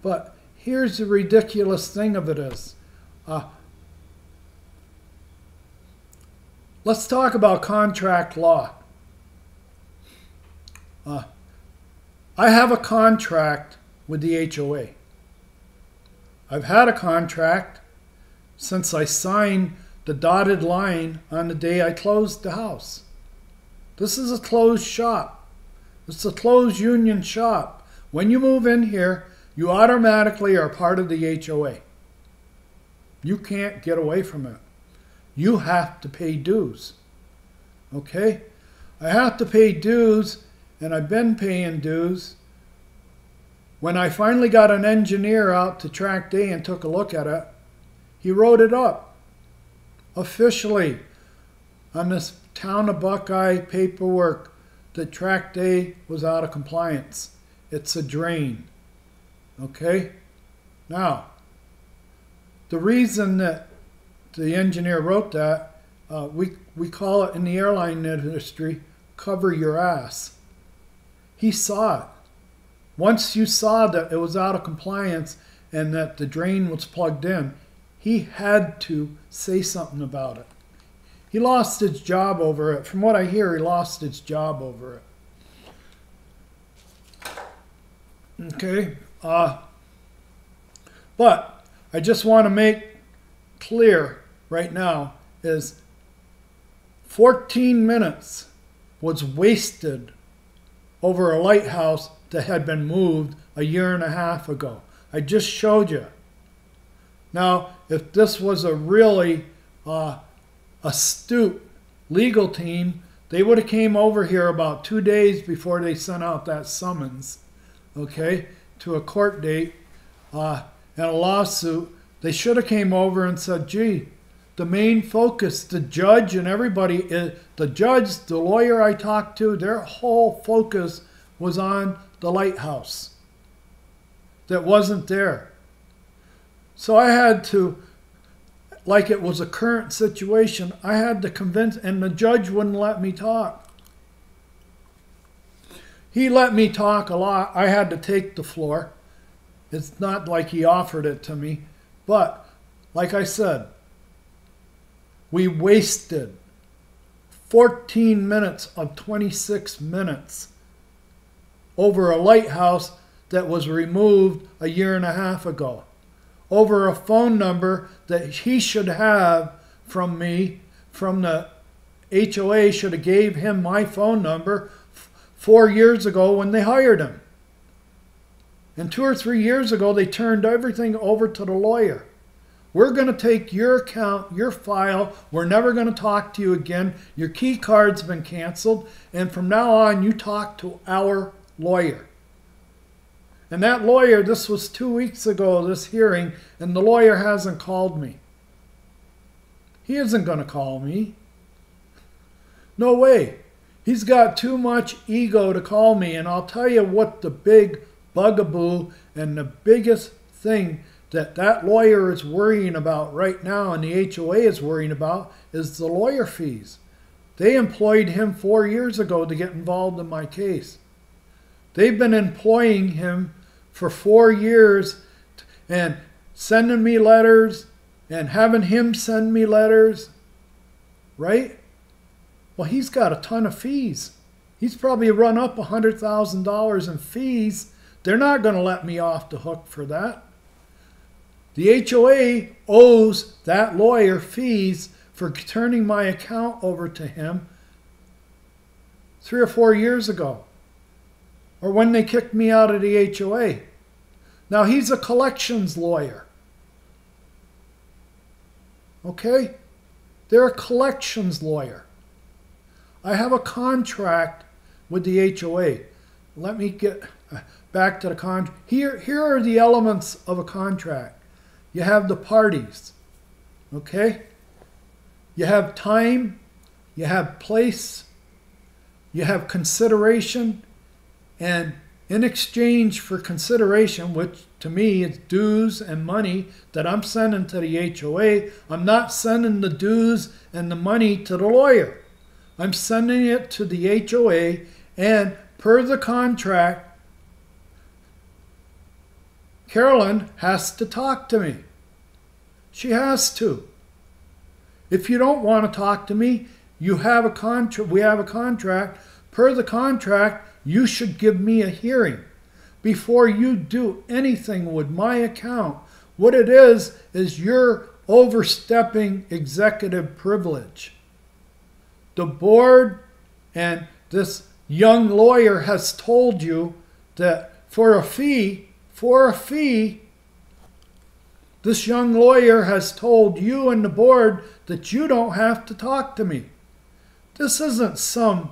But here's the ridiculous thing of it is, let's talk about contract law. I have a contract with the HOA. I've had a contract since I signed the dotted line on the day I closed the house. This is a closed shop. It's a closed union shop. When you move in here, you automatically are part of the HOA. You can't get away from it. You have to pay dues. Okay? I have to pay dues, and I've been paying dues. When I finally got an engineer out to Tract A and took a look at it, he wrote it up officially on this Town of Buckeye paperwork that Tract A was out of compliance. It's a drain. Okay? Now, the reason that the engineer wrote that, we call it in the airline industry, cover your ass. He saw it. Once you saw that it was out of compliance and that the drain was plugged in, he had to say something about it. He lost his job over it. From what I hear, he lost his job over it. Okay? But I just want to make clear right now is 14 minutes was wasted over a lighthouse that had been moved a year and a half ago. I just showed you. Now, if this was a really astute legal team, they would have came over here about 2 days before they sent out that summons, okay, to a court date and a lawsuit. They should have came over and said, gee, the main focus, the judge and everybody, the judge, the lawyer I talked to, their whole focus was on the lighthouse that wasn't there. So I had to, like it was a current situation, I had to convince, and the judge wouldn't let me talk. He let me talk a lot. I had to take the floor. It's not like he offered it to me. But, like I said, we wasted 14 minutes of 26 minutes over a lighthouse that was removed a year and a half ago. Over a phone number that he should have from me, from the HOA should have gave him my phone number 4 years ago when they hired him. And 2 or 3 years ago, they turned everything over to the lawyer. We're going to take your account, your file. We're never going to talk to you again. Your key card's been canceled. And from now on, you talk to our lawyer. And that lawyer, this was 2 weeks ago, this hearing, and the lawyer hasn't called me. He isn't going to call me. No way. He's got too much ego to call me. And I'll tell you what the big bugaboo and the biggest thing that lawyer is worrying about right now and the HOA is worrying about is the lawyer fees. They employed him 4 years ago to get involved in my case. They've been employing him for 4 years and sending me letters and having him send me letters, right? Well, he's got a ton of fees. He's probably run up $100,000 in fees. They're not going to let me off the hook for that. The HOA owes that lawyer fees for turning my account over to him 3 or 4 years ago, or when they kicked me out of the HOA. Now, he's a collections lawyer. Okay? They're a collections lawyer. I have a contract with the HOA. Let me get back to the contract. Here are the elements of a contract. You have the parties. Okay? You have time. You have place. You have consideration. And in exchange for consideration, which to me is dues and money that I'm sending to the HOA, I'm not sending the dues and the money to the lawyer. I'm sending it to the HOA, and per the contract, Carolyn has to talk to me. She has to. If you don't want to talk to me, you have a contract. We have a contract. Per the contract, you should give me a hearing. before you do anything with my account. What it is you're overstepping executive privilege. The board and this young lawyer has told you that for a fee, this young lawyer has told you and the board that you don't have to talk to me. This isn't some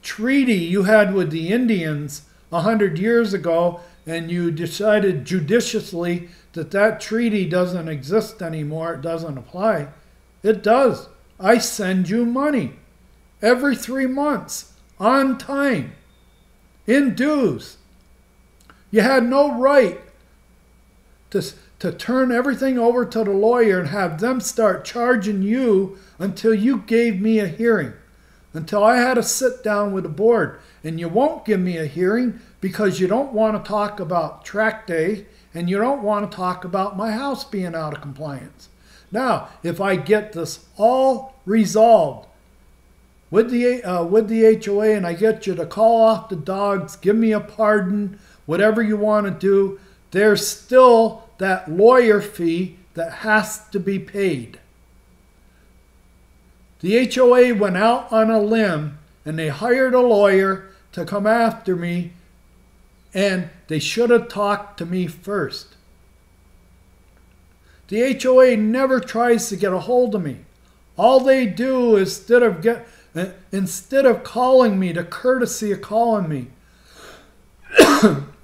treaty you had with the Indians 100 years ago and you decided judiciously that that treaty doesn't exist anymore, it doesn't apply. It does. I send you money every 3 months on time in dues. You had no right to turn everything over to the lawyer and have them start charging you until you gave me a hearing, until I had to sit down with the board. And you won't give me a hearing because you don't want to talk about track day and you don't want to talk about my house being out of compliance. Now, if I get this all resolved with the HOA and I get you to call off the dogs, give me a pardon, whatever you want to do, there's still that lawyer fee that has to be paid. The HOA went out on a limb and they hired a lawyer to come after me, and they should have talked to me first. The HOA never tries to get a hold of me. All they do is instead of calling me, the courtesy of calling me.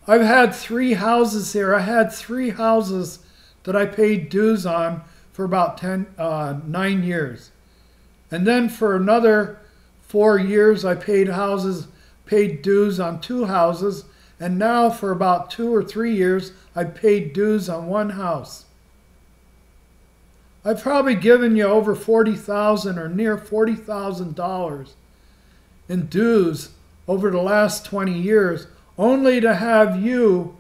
I've had 3 houses here. I had 3 houses that I paid dues on for about 9 years. And then for another 4 years, I paid dues on 2 houses. And now for about 2 or 3 years, I paid dues on 1 house. I've probably given you over $40,000 or near $40,000 in dues over the last 20 years, only to have you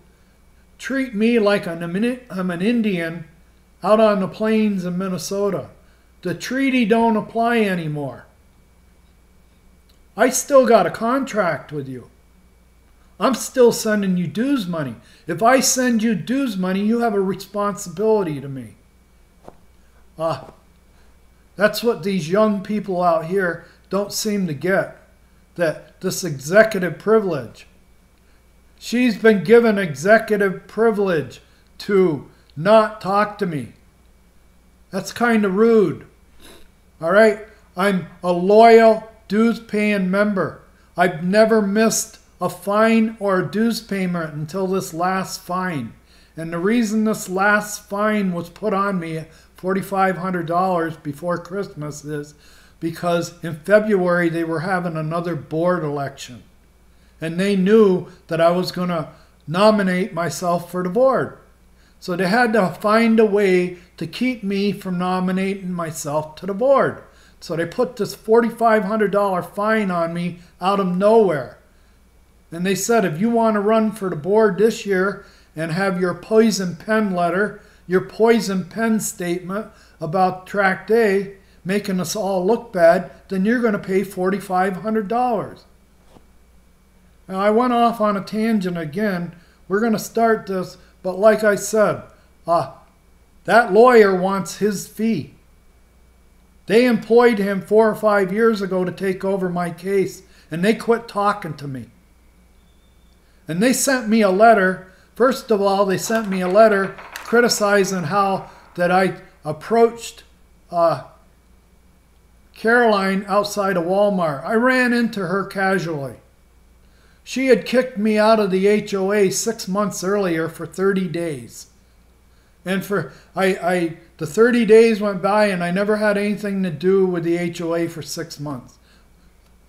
treat me like I'm an Indian out on the plains in Minnesota. The treaty don't apply anymore. I still got a contract with you. I'm still sending you dues money. If I send you dues money, you have a responsibility to me. That's what these young people out here don't seem to get. That this executive privilege. She's been given executive privilege to not talk to me. That's kind of rude. All right? I'm a loyal dues-paying member. I've never missed a fine or a dues payment until this last fine. And the reason this last fine was put on me, $4,500 before Christmas, is because in February they were having another board election. And they knew that I was going to nominate myself for the board. So they had to find a way to keep me from nominating myself to the board. So they put this $4,500 fine on me out of nowhere. And they said, if you want to run for the board this year and have your poison pen letter, your poison pen statement about track day, making us all look bad, then you're going to pay $4,500. Now, I went off on a tangent again. We're going to start this, but like I said, that lawyer wants his fee. They employed him 4 or 5 years ago to take over my case, and they quit talking to me. And they sent me a letter. First of all, they sent me a letter criticizing how that I approached Caroline outside of Walmart. I ran into her casually. She had kicked me out of the HOA 6 months earlier for 30 days. And the 30 days went by and I never had anything to do with the HOA for 6 months.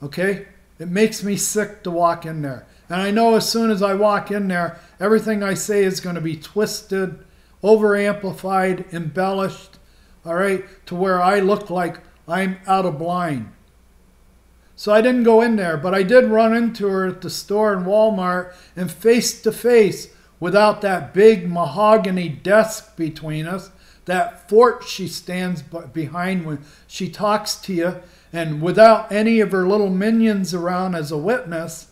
Okay? It makes me sick to walk in there. And I know as soon as I walk in there, everything I say is going to be twisted, over-amplified, embellished, all right, to where I look like I'm out of line. So I didn't go in there, but I did run into her at the store in Walmart, and face to face, without that big mahogany desk between us, that fort she stands behind when she talks to you, and without any of her little minions around as a witness,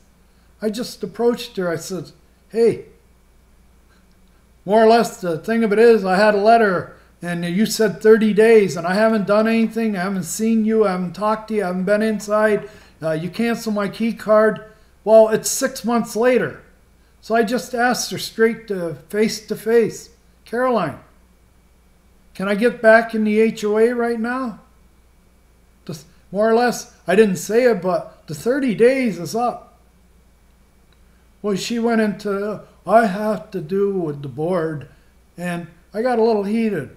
I just approached her. I said, hey, more or less the thing of it is, I had a letter and you said 30 days and I haven't done anything. I haven't seen you. I haven't talked to you. I haven't been inside. You canceled my key card. Well, it's 6 months later. So I just asked her straight to face, Caroline, can I get back in the HOA right now? Just more or less, I didn't say it, but the 30 days is up. Well, she went into, I have to do with the board, and I got a little heated.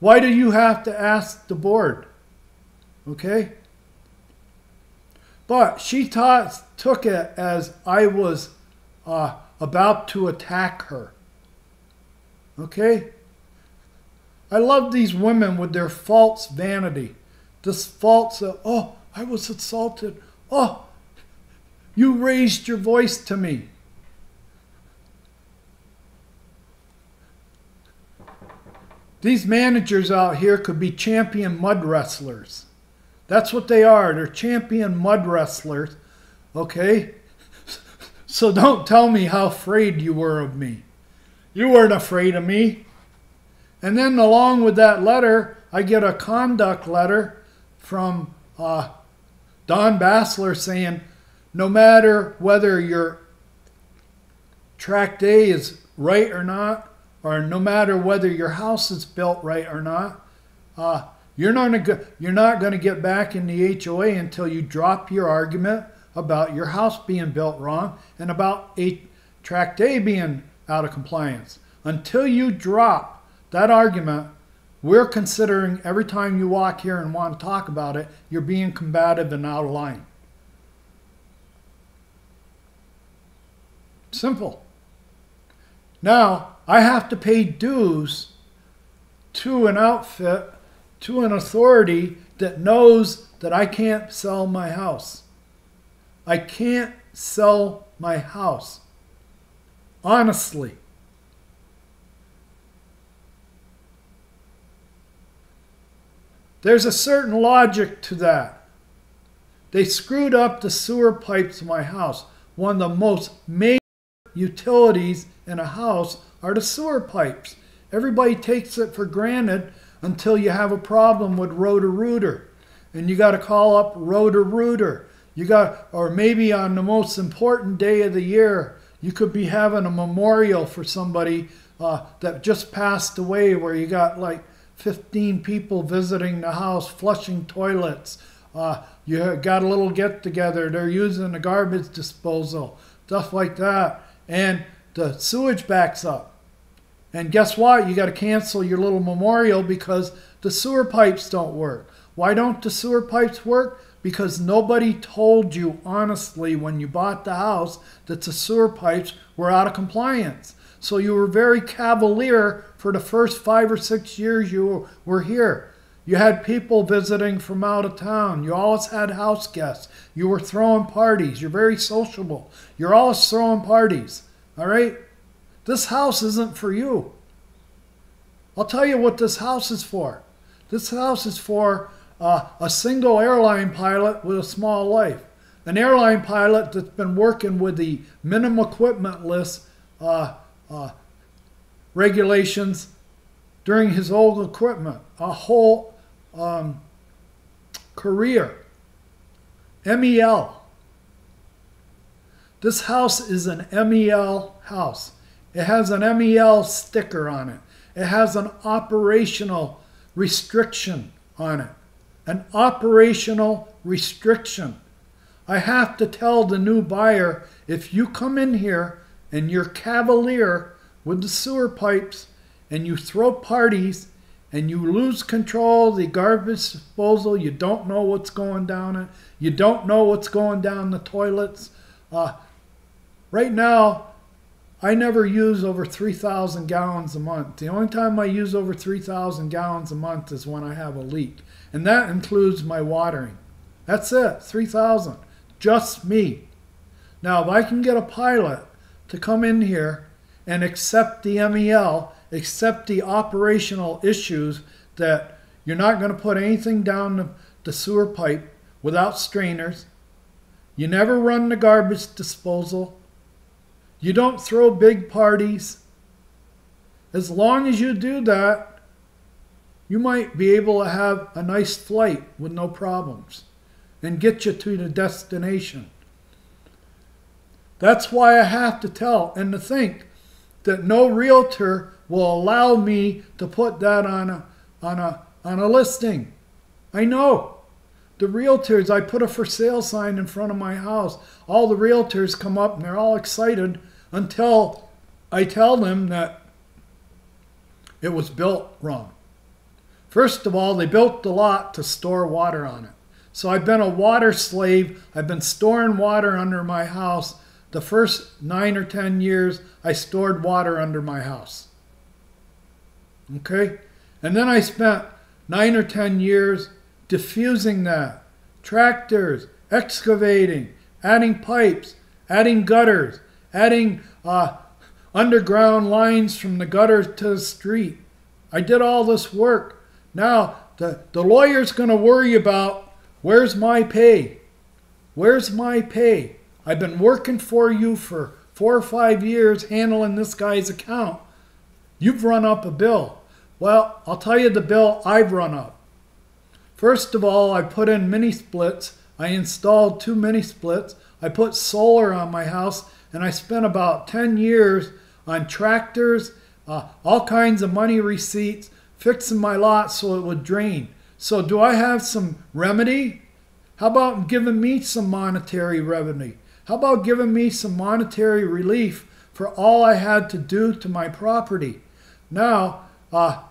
Why do you have to ask the board? Okay? But she took it as I was about to attack her. Okay? I love these women with their false vanity. This false, oh, I was assaulted. Oh, you raised your voice to me. These managers out here could be champion mud wrestlers. That's what they are. They're champion mud wrestlers. Okay? So don't tell me how afraid you were of me. You weren't afraid of me. And then along with that letter, I get a conduct letter from Don Bassler saying, no matter whether your Tract A is right or not, or no matter whether your house is built right or not, you're not going to get back in the HOA until you drop your argument about your house being built wrong and about Tract A being out of compliance. Until you drop that argument, we're considering every time you walk here and want to talk about it, you're being combative and out of line. Simple. Now, I have to pay dues to an outfit, to an authority that knows that I can't sell my house. I can't sell my house. Honestly. There's a certain logic to that. They screwed up the sewer pipes in my house. One of the most major utilities in a house are the sewer pipes. Everybody takes it for granted until you have a problem with Roto-Rooter. And you got to call up Roto-Rooter. Or maybe on the most important day of the year, you could be having a memorial for somebody that just passed away, where you got like 15 people visiting the house, flushing toilets. You got a little get-together. They're using the garbage disposal, stuff like that. And the sewage backs up. And guess what? You got to cancel your little memorial because the sewer pipes don't work. Why don't the sewer pipes work? Because nobody told you honestly when you bought the house that the sewer pipes were out of compliance. So you were very cavalier for the first 5 or 6 years you were here. You had people visiting from out of town. You always had house guests. You were throwing parties. You're very sociable. You're always throwing parties. All right? This house isn't for you. I'll tell you what this house is for. This house is for a single airline pilot with a small life. An airline pilot that's been working with the minimum equipment list regulations during his old equipment, a whole career. MEL. This house is an MEL house. It has an MEL sticker on it. It has an operational restriction on it. An operational restriction. I have to tell the new buyer, if you come in here and you're cavalier with the sewer pipes and you throw parties and you lose control of the garbage disposal, you don't know what's going down it, you don't know what's going down the toilets. Right now, I never use over 3,000 gallons a month. The only time I use over 3,000 gallons a month is when I have a leak. And that includes my watering. That's it, 3,000. Just me. Now, if I can get a pilot to come in here and accept the MEL, accept the operational issues that you're not going to put anything down the sewer pipe without strainers, you never run the garbage disposal, You don't throw big parties. As long as you do that, you might be able to have a nice flight with no problems and get you to the destination. That's why I have to tell and to think that no realtor will allow me to put that on a listing. I know. The realtors, I put a for sale sign in front of my house. All the realtors come up and they're all excited until I tell them that it was built wrong. First of all, they built the lot to store water on it. So I've been a water slave. I've been storing water under my house. The first 9 or 10 years, I stored water under my house. Okay? And then I spent 9 or 10 years diffusing that. Tractors, excavating, adding pipes, adding gutters, adding underground lines from the gutter to the street. I did all this work. Now, the lawyer's going to worry about, where's my pay? Where's my pay? I've been working for you for 4 or 5 years handling this guy's account. You've run up a bill. Well, I'll tell you the bill I've run up. First of all, I put in mini splits. I installed 2 mini splits. I put solar on my house, and I spent about 10 years on tractors, all kinds of money receipts, fixing my lot so it would drain. So do I have some remedy? How about giving me some monetary revenue? How about giving me some monetary relief for all I had to do to my property? Now, I'll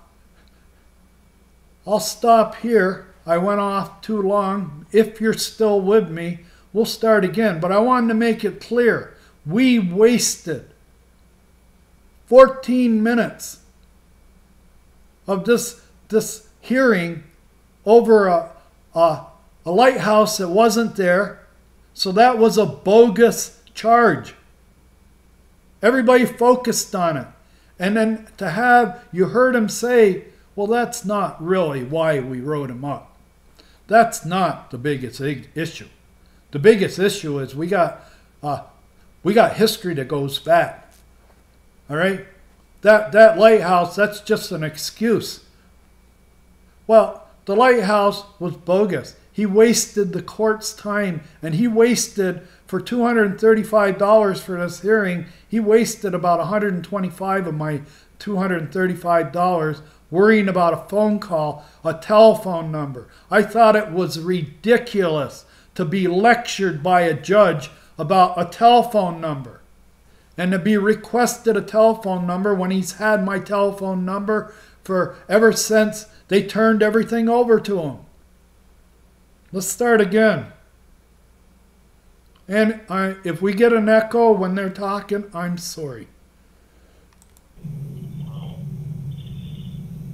stop here. I went off too long. If you're still with me, we'll start again. But I wanted to make it clear. We wasted 14 minutes of this hearing over a lighthouse that wasn't there. So that was a bogus charge. Everybody focused on it. And then to have, you heard him say, well, that's not really why we wrote him up. That's not the biggest issue. The biggest issue is we got history that goes back. All right? That lighthouse, that's just an excuse. Well, the lighthouse was bogus. He wasted the court's time, and he wasted, for $235 for this hearing, he wasted about $125 of my $235 worrying about a phone call, a telephone number. I thought it was ridiculous to be lectured by a judge about a telephone number and to be requested a telephone number when he's had my telephone number for ever since they turned everything over to him. Let's start again. And if we get an echo when they're talking, I'm sorry.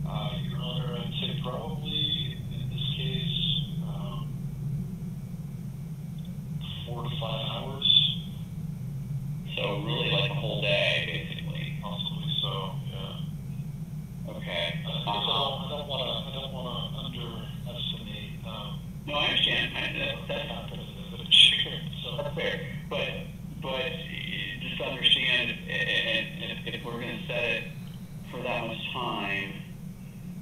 Your Honor, I'd say probably in this case 4 to 5 hours. So really like a whole day, basically. Possibly so, yeah. Okay. I don't want to underestimate. No, I understand. That's So fair. But just understand, and if we're going to set it for that much time,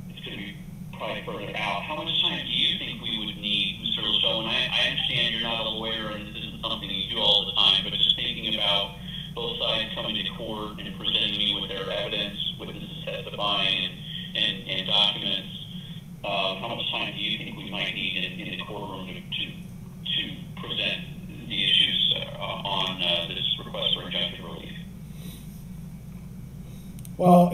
it's going to be probably further out. How much time do you think we would need, Mr. LaShaw? And I understand you're not a lawyer and this isn't something you do all the time, but just thinking about both sides coming to court and presenting me with their evidence, witnesses testifying, and documents, how much time do you think we might need in the courtroom to present the issues on this request for injunctive relief? Well,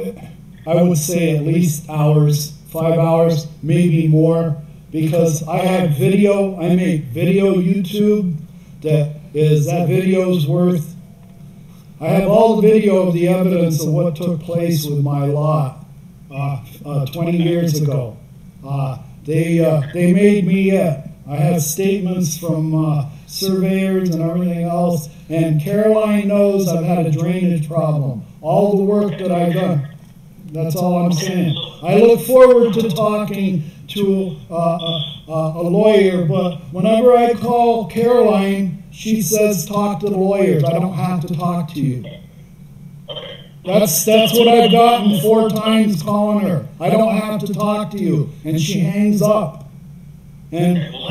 I would say at least hours, 5 hours, maybe more, because I have video, I make video YouTube that video's worth. I have all the video of the evidence of what took place with my lot 20 years ago. They made me I have statements from surveyors and everything else, and Caroline knows I've had a drainage problem. All the work that I've done. That's all I'm saying. I look forward to talking to a lawyer, but whenever I call Caroline, she says talk to the lawyers. I don't have to talk to you. That's what I've gotten 4 times calling her. I don't have to talk to you, and she hangs up. And okay, well,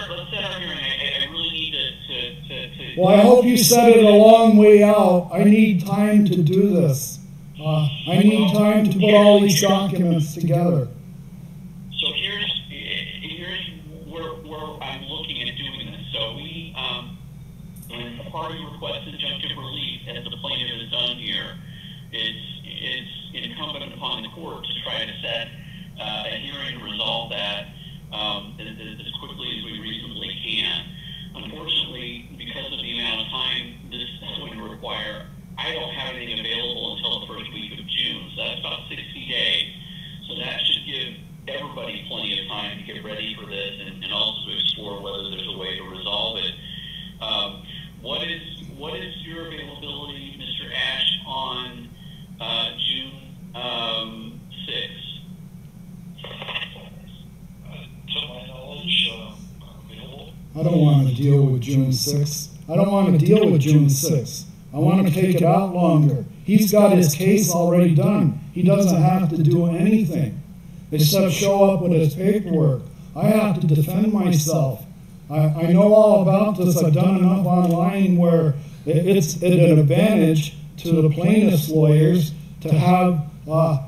let's set our hearing. I really need to. Well, I hope you set it a long way out. I need time to do this. I need time to put all these documents together. So here's where I'm looking at doing this. So we, when a party requests injunctive relief, as the plaintiff has done here, it's incumbent upon the court to try to set a hearing to resolve that as quickly as we reasonably can. Unfortunately, because of the amount of time this is going to require, I don't have anything available until the first week of June, so that's about 60 days. So that should give everybody plenty of time to get ready for this and also to explore whether there's a way to resolve it. What is your availability, Mr. Ash, on June 6th? To my knowledge, available. I don't want to deal with June 6th. I don't want to deal with June 6th. I want to take it out longer. He's got his case already done. He doesn't have to do anything except show up with his paperwork. I have to defend myself. I know all about this. I've done enough online where it's an advantage to the plaintiff's lawyers to have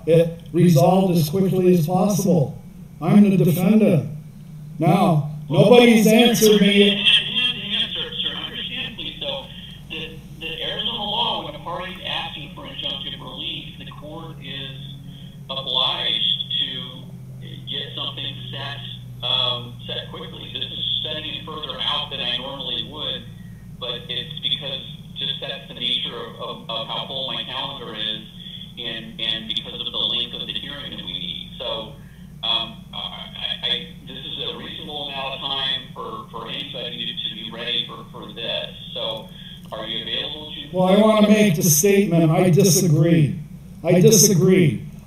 it resolved as quickly as possible. I'm the defendant. Now, nobody's answered me. Sir, understandably so, the Arizona law, when a party is asking for injunctive relief, the court is obliged to get something set quickly. This is setting it further out than I normally would, but it's because just that's the nature of how full my calendar is, and because of the length of the hearing that we need. So this is a reasonable amount of time for anybody to be ready for this. So are you available to? Well, I want to make the statement. I disagree.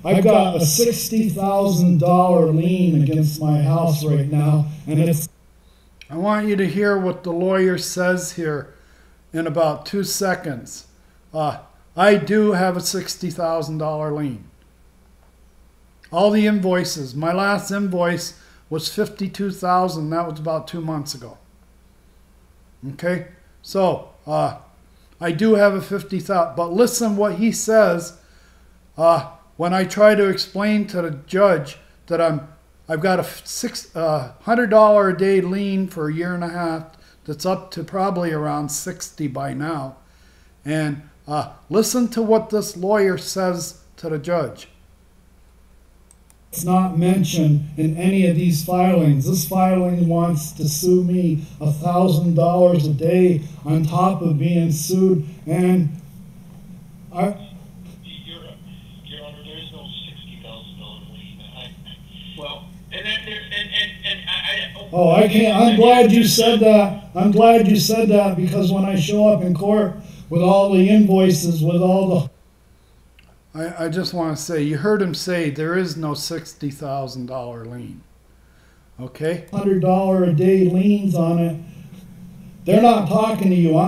I've got a $60,000 lien against my house right now, and it's... I want you to hear what the lawyer says here in about 2 seconds. I do have a $60,000 lien. All the invoices. My last invoice was $52,000. That was about 2 months ago. Okay? So, I do have a $50,000. But listen what he says when I try to explain to the judge that I've got a $100 a day lien for a year and a half that's up to probably around 60 by now. And listen to what this lawyer says to the judge. It's not mentioned in any of these filings. This filing wants to sue me $1,000 a day on top of being sued, and Your Honor, there's no $60,000 lien. Well, oh, I can't. I'm glad you said that. I'm glad you said that, because when I show up in court with all the invoices, with all the... I just want to say, you heard him say there is no $60,000 lien. Okay? $100 a day liens on it. They're not talking to you.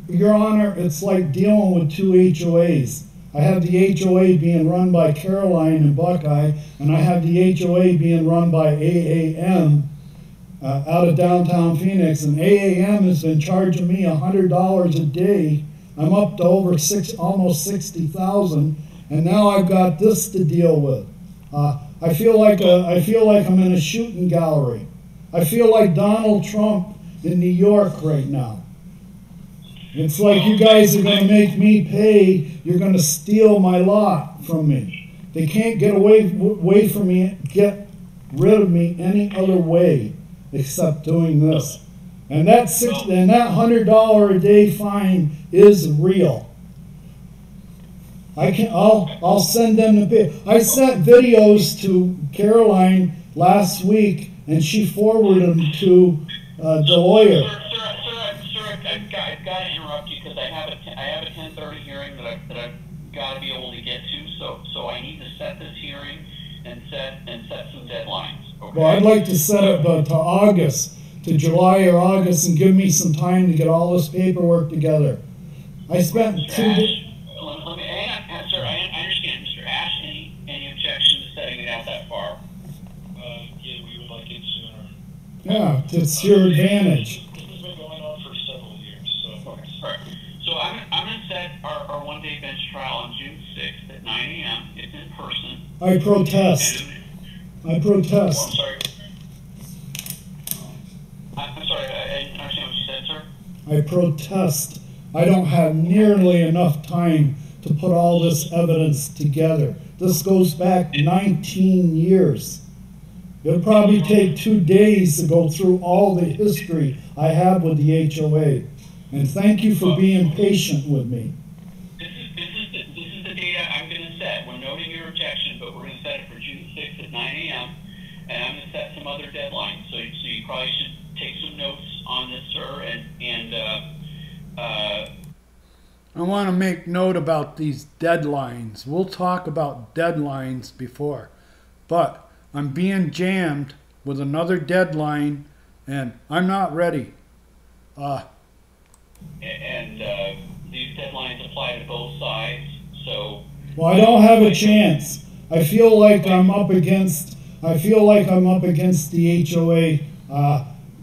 Your Honor, it's like dealing with 2 HOAs. I have the HOA being run by Caroline and Buckeye, and I have the HOA being run by AAM out of downtown Phoenix. And AAM has been charging me $100 a day. I'm up to over almost $60,000. And now I've got this to deal with. I feel like I'm in a shooting gallery. I feel like Donald Trump in New York right now. It's like you guys are going to make me pay. You're going to steal my lot from me. They can't get away from me, get rid of me any other way except doing this. And that $100 a day fine is real. I'll send them the pay. I sent videos to Caroline last week, and she forwarded them to the lawyer. Sir, I've got to interrupt you because I have a 10:30 hearing that I've got to be able to get to. So I need to set this hearing and set some deadlines. Okay? Well, I'd like to set it to August, to July or August, and give me some time to get all this paperwork together. I spent 2 days. Yeah, it's your advantage. This has been going on for several years, so. Okay, all right. So I'm going to set our one-day bench trial on June 6th at 9 a.m. It's in person. I protest. I protest. Oh, I'm sorry. I'm sorry, I didn't understand what you said, sir. I protest. I don't have nearly enough time to put all this evidence together. This goes back 19 years. It'll probably take 2 days to go through all the history I have with the HOA. And thank you for being patient with me. This is the data I'm going to set. We're noting your objection, but we're going to set it for June 6th at 9 a.m. And I'm going to set some other deadlines. So you probably should take some notes on this, sir. I want to make note about these deadlines. We'll talk about deadlines before. But I'm being jammed with another deadline, and I'm not ready. These deadlines apply to both sides, so... Well, I don't have a chance. I feel like I'm up against the HOA.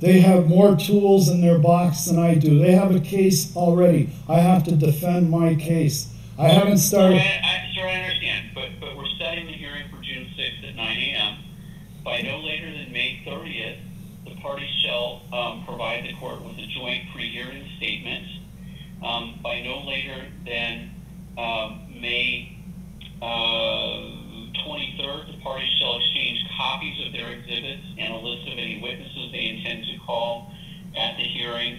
They have more tools in their box than I do. They have a case already. I have to defend my case. I haven't started... Sir, I understand, but we're setting the hearing for June 6th at 9 a.m. By no later than May 30th, the parties shall provide the court with a joint pre-hearing statement. By no later than May 23rd, the parties shall exchange copies of their exhibits and a list of any witnesses they intend to call at the hearing.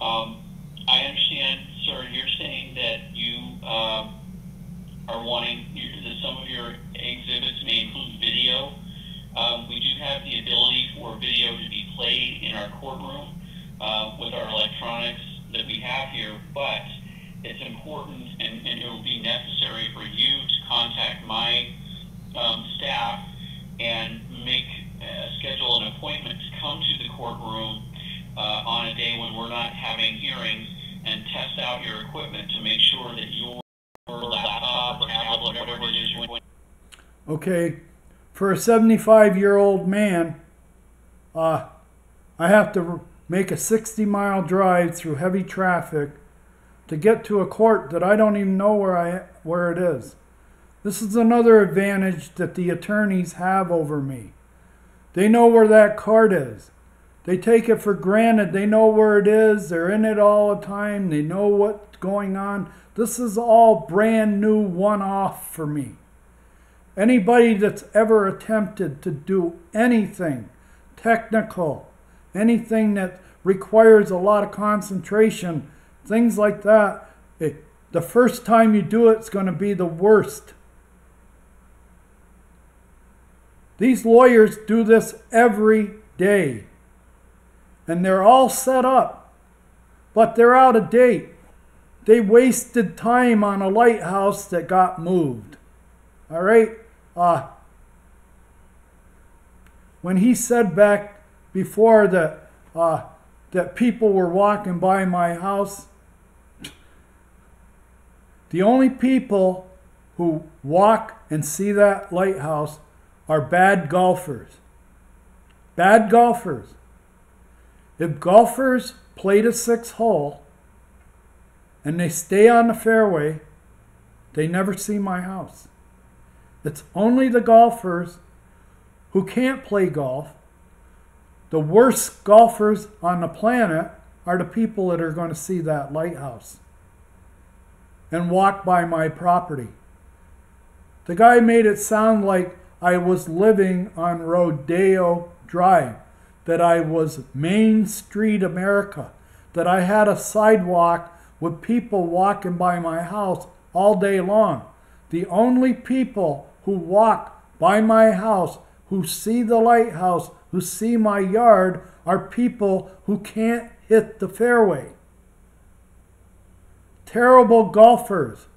I understand, sir, you're saying that you are wanting that some of your exhibits may include video. We do have the ability for video to be played in our courtroom with our electronics that we have here, but it's important and it will be necessary for you to contact my staff and schedule an appointment to come to the courtroom on a day when we're not having hearings and test out your equipment to make sure that your laptop or tablet, whatever it is. Okay, for a 75-year-old man, I have to make a 60-mile drive through heavy traffic to get to a court that I don't even know where it is. This is another advantage that the attorneys have over me. They know where that court is. They take it for granted. They know where it is. They're in it all the time. They know what's going on. This is all brand new one-off for me. Anybody that's ever attempted to do anything technical, anything that requires a lot of concentration, things like that, the first time you do it's going to be the worst. These lawyers do this every day. And they're all set up, but they're out of date. They wasted time on a lighthouse that got moved. All right? When he said back before that people were walking by my house, the only people who walk and see that lighthouse are bad golfers. Bad golfers. If golfers played a 6-hole and they stay on the fairway, they never see my house. It's only the golfers who can't play golf. The worst golfers on the planet are the people that are going to see that lighthouse and walk by my property. The guy made it sound like I was living on Rodeo Drive, that I was Main Street America, that I had a sidewalk with people walking by my house all day long. The only people who walk by my house, who see the lighthouse, who see my yard, are people who can't hit the fairway. Terrible golfers.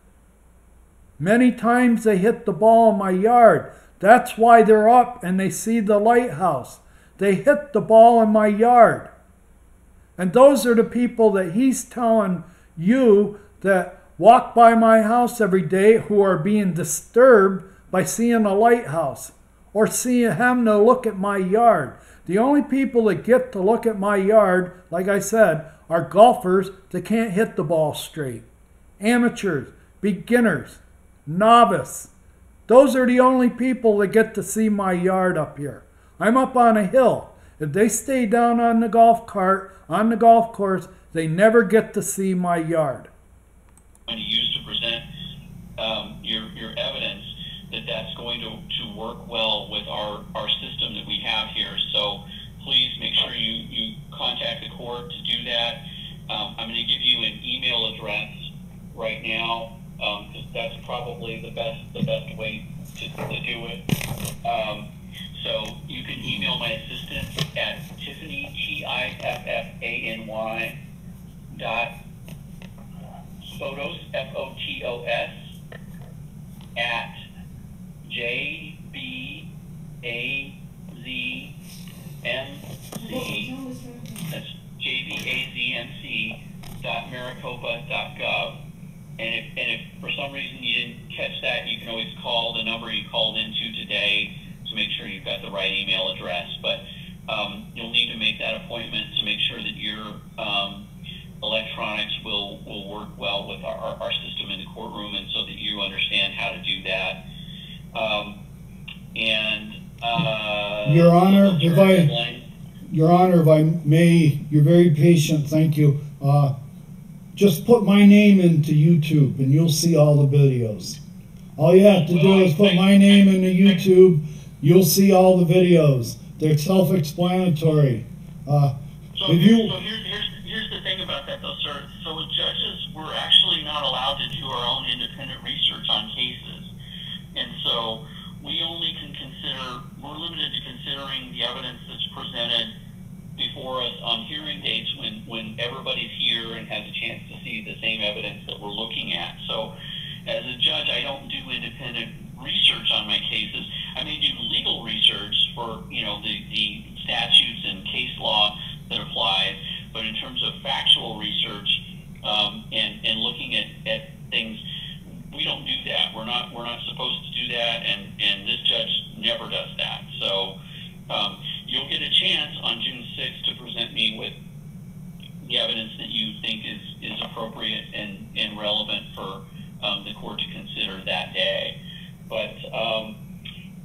Many times they hit the ball in my yard. That's why they're up and they see the lighthouse. They hit the ball in my yard. And those are the people that he's telling you that walk by my house every day who are being disturbed by seeing a lighthouse. or having to look at my yard. The only people that get to look at my yard, like I said, are golfers that can't hit the ball straight. Amateurs, beginners, novice. Those are the only people that get to see my yard up here. I'm up on a hill. If they stay down on the golf cart, on the golf course, they never get to see my yard. Going to use to present your evidence that's going to work well with our system that we have here. So please make sure you contact the court to do that. I'm going to give you an email address right now because that's probably the best way to do it. So you can email my assistant at Tiffany, Tiffany, photos, Photos, at JBAZMC, that's JBAZMC.maricopa.gov. And if for some reason you didn't catch that, you can always call the number you called into today to make sure you've got the right email address. But you'll need to make that appointment to make sure that your electronics will work well with our system in the courtroom, and so that you understand how to do that. Your Honor, if I may, you're very patient. Thank you. Just put my name into YouTube, and you'll see all the videos. All you have to do is put my name into YouTube. You'll see all the videos. They're self-explanatory. Here's the thing about that, though, sir. So with judges, we're actually not allowed to do our own independent research on cases. And so we only can we're limited to considering the evidence that's presented before us on hearing dates when everybody's here and has a chance to see the same evidence that we're looking at. So as a judge, I don't do independent research on my cases. I may do legal research for, the statutes and case law that applies, but in terms of factual research and looking at things, we don't do that. We're not supposed to do that, and this judge never does that. So you'll get a chance on June 6th to present me with the evidence that you think is appropriate and relevant for the court to consider that day. But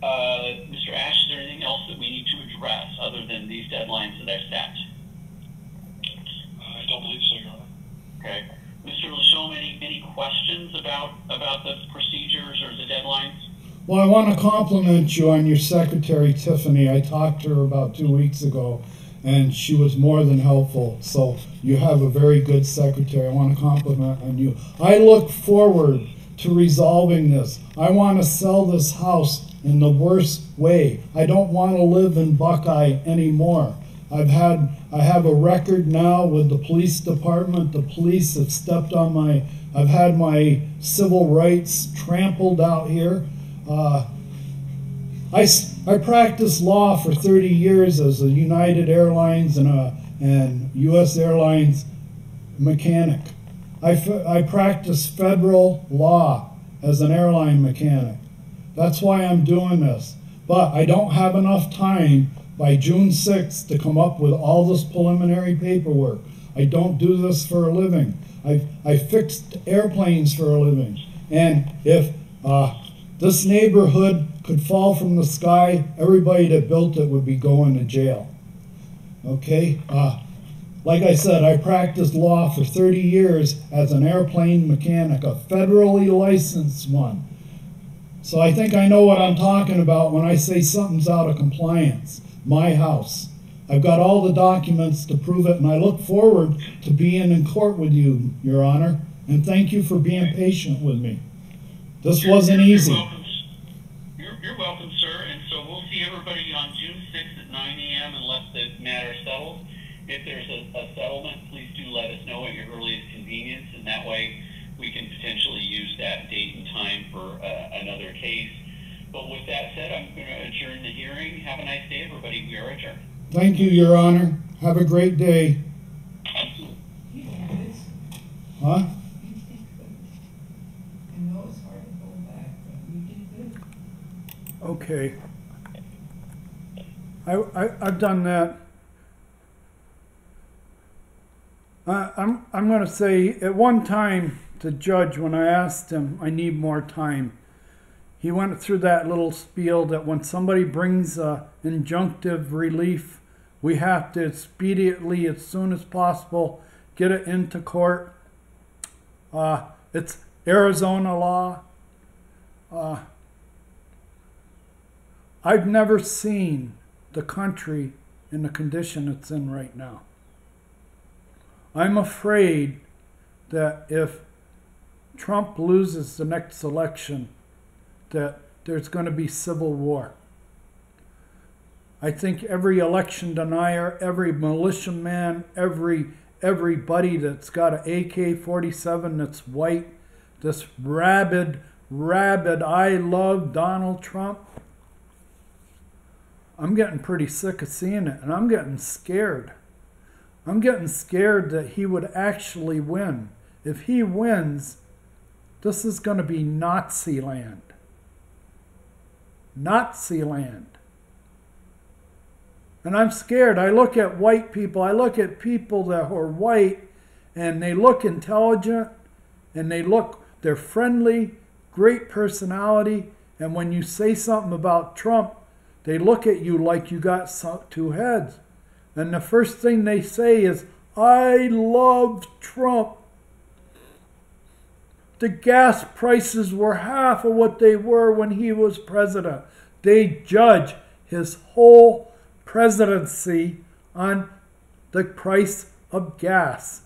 Mr. Ash, is there anything else that we need to address other than these deadlines that I've set? I don't believe so, Your Honor. Okay. Mr. Lashome, any questions about the procedures or the deadlines? Well, I want to compliment you on your secretary, Tiffany. I talked to her about 2 weeks ago, and she was more than helpful. So you have a very good secretary. I want to compliment on you. I look forward to resolving this. I want to sell this house in the worst way. I don't want to live in Buckeye anymore. I have a record now with the police department. The police have stepped on I've had my civil rights trampled out here. I practiced law for 30 years as a United Airlines and U.S. Airlines mechanic. I practiced federal law as an airline mechanic. That's why I'm doing this. But I don't have enough time by June 6th to come up with all this preliminary paperwork. I don't do this for a living. I fixed airplanes for a living. And if this neighborhood could fall from the sky, everybody that built it would be going to jail. Okay? Like I said, I practiced law for 30 years as an airplane mechanic, a federally licensed one. So I think I know what I'm talking about when I say something's out of compliance. My house. I've got all the documents to prove it, and I look forward to being in court with you, Your Honor. And thank you for being patient with me. This wasn't easy. You're welcome, sir. And so we'll see everybody on June 6th at 9 a.m. unless the matter settles. If there's a settlement, please do let us know at your earliest convenience, and that way we can potentially use that date and time for another case. But with that said, I'm going to adjourn the hearing. Have a nice day, everybody. We are adjourned. Thank you, Your Honor. Have a great day. Huh? Okay. I've done that. I'm going to say at one time the judge, when I asked him, I need more time, he went through that little spiel that when somebody brings injunctive relief, we have to expediently, as soon as possible, get it into court. It's Arizona law. I've never seen the country in the condition it's in right now. I'm afraid that if Trump loses the next election, that there's going to be civil war. I think every election denier, every militiaman, everybody that's got an AK-47 that's white, this rabid, I love Donald Trump. I'm getting pretty sick of seeing it, and I'm getting scared. I'm getting scared that he would actually win. If he wins, this is going to be Nazi land. Nazi land. And I'm scared. I look at white people. I look at people that are white, and they look intelligent, and they're friendly, great personality. And when you say something about Trump, they look at you like you got two heads. And the first thing they say is, I love Trump. The gas prices were half of what they were when he was president. They judge his whole presidency on the price of gas.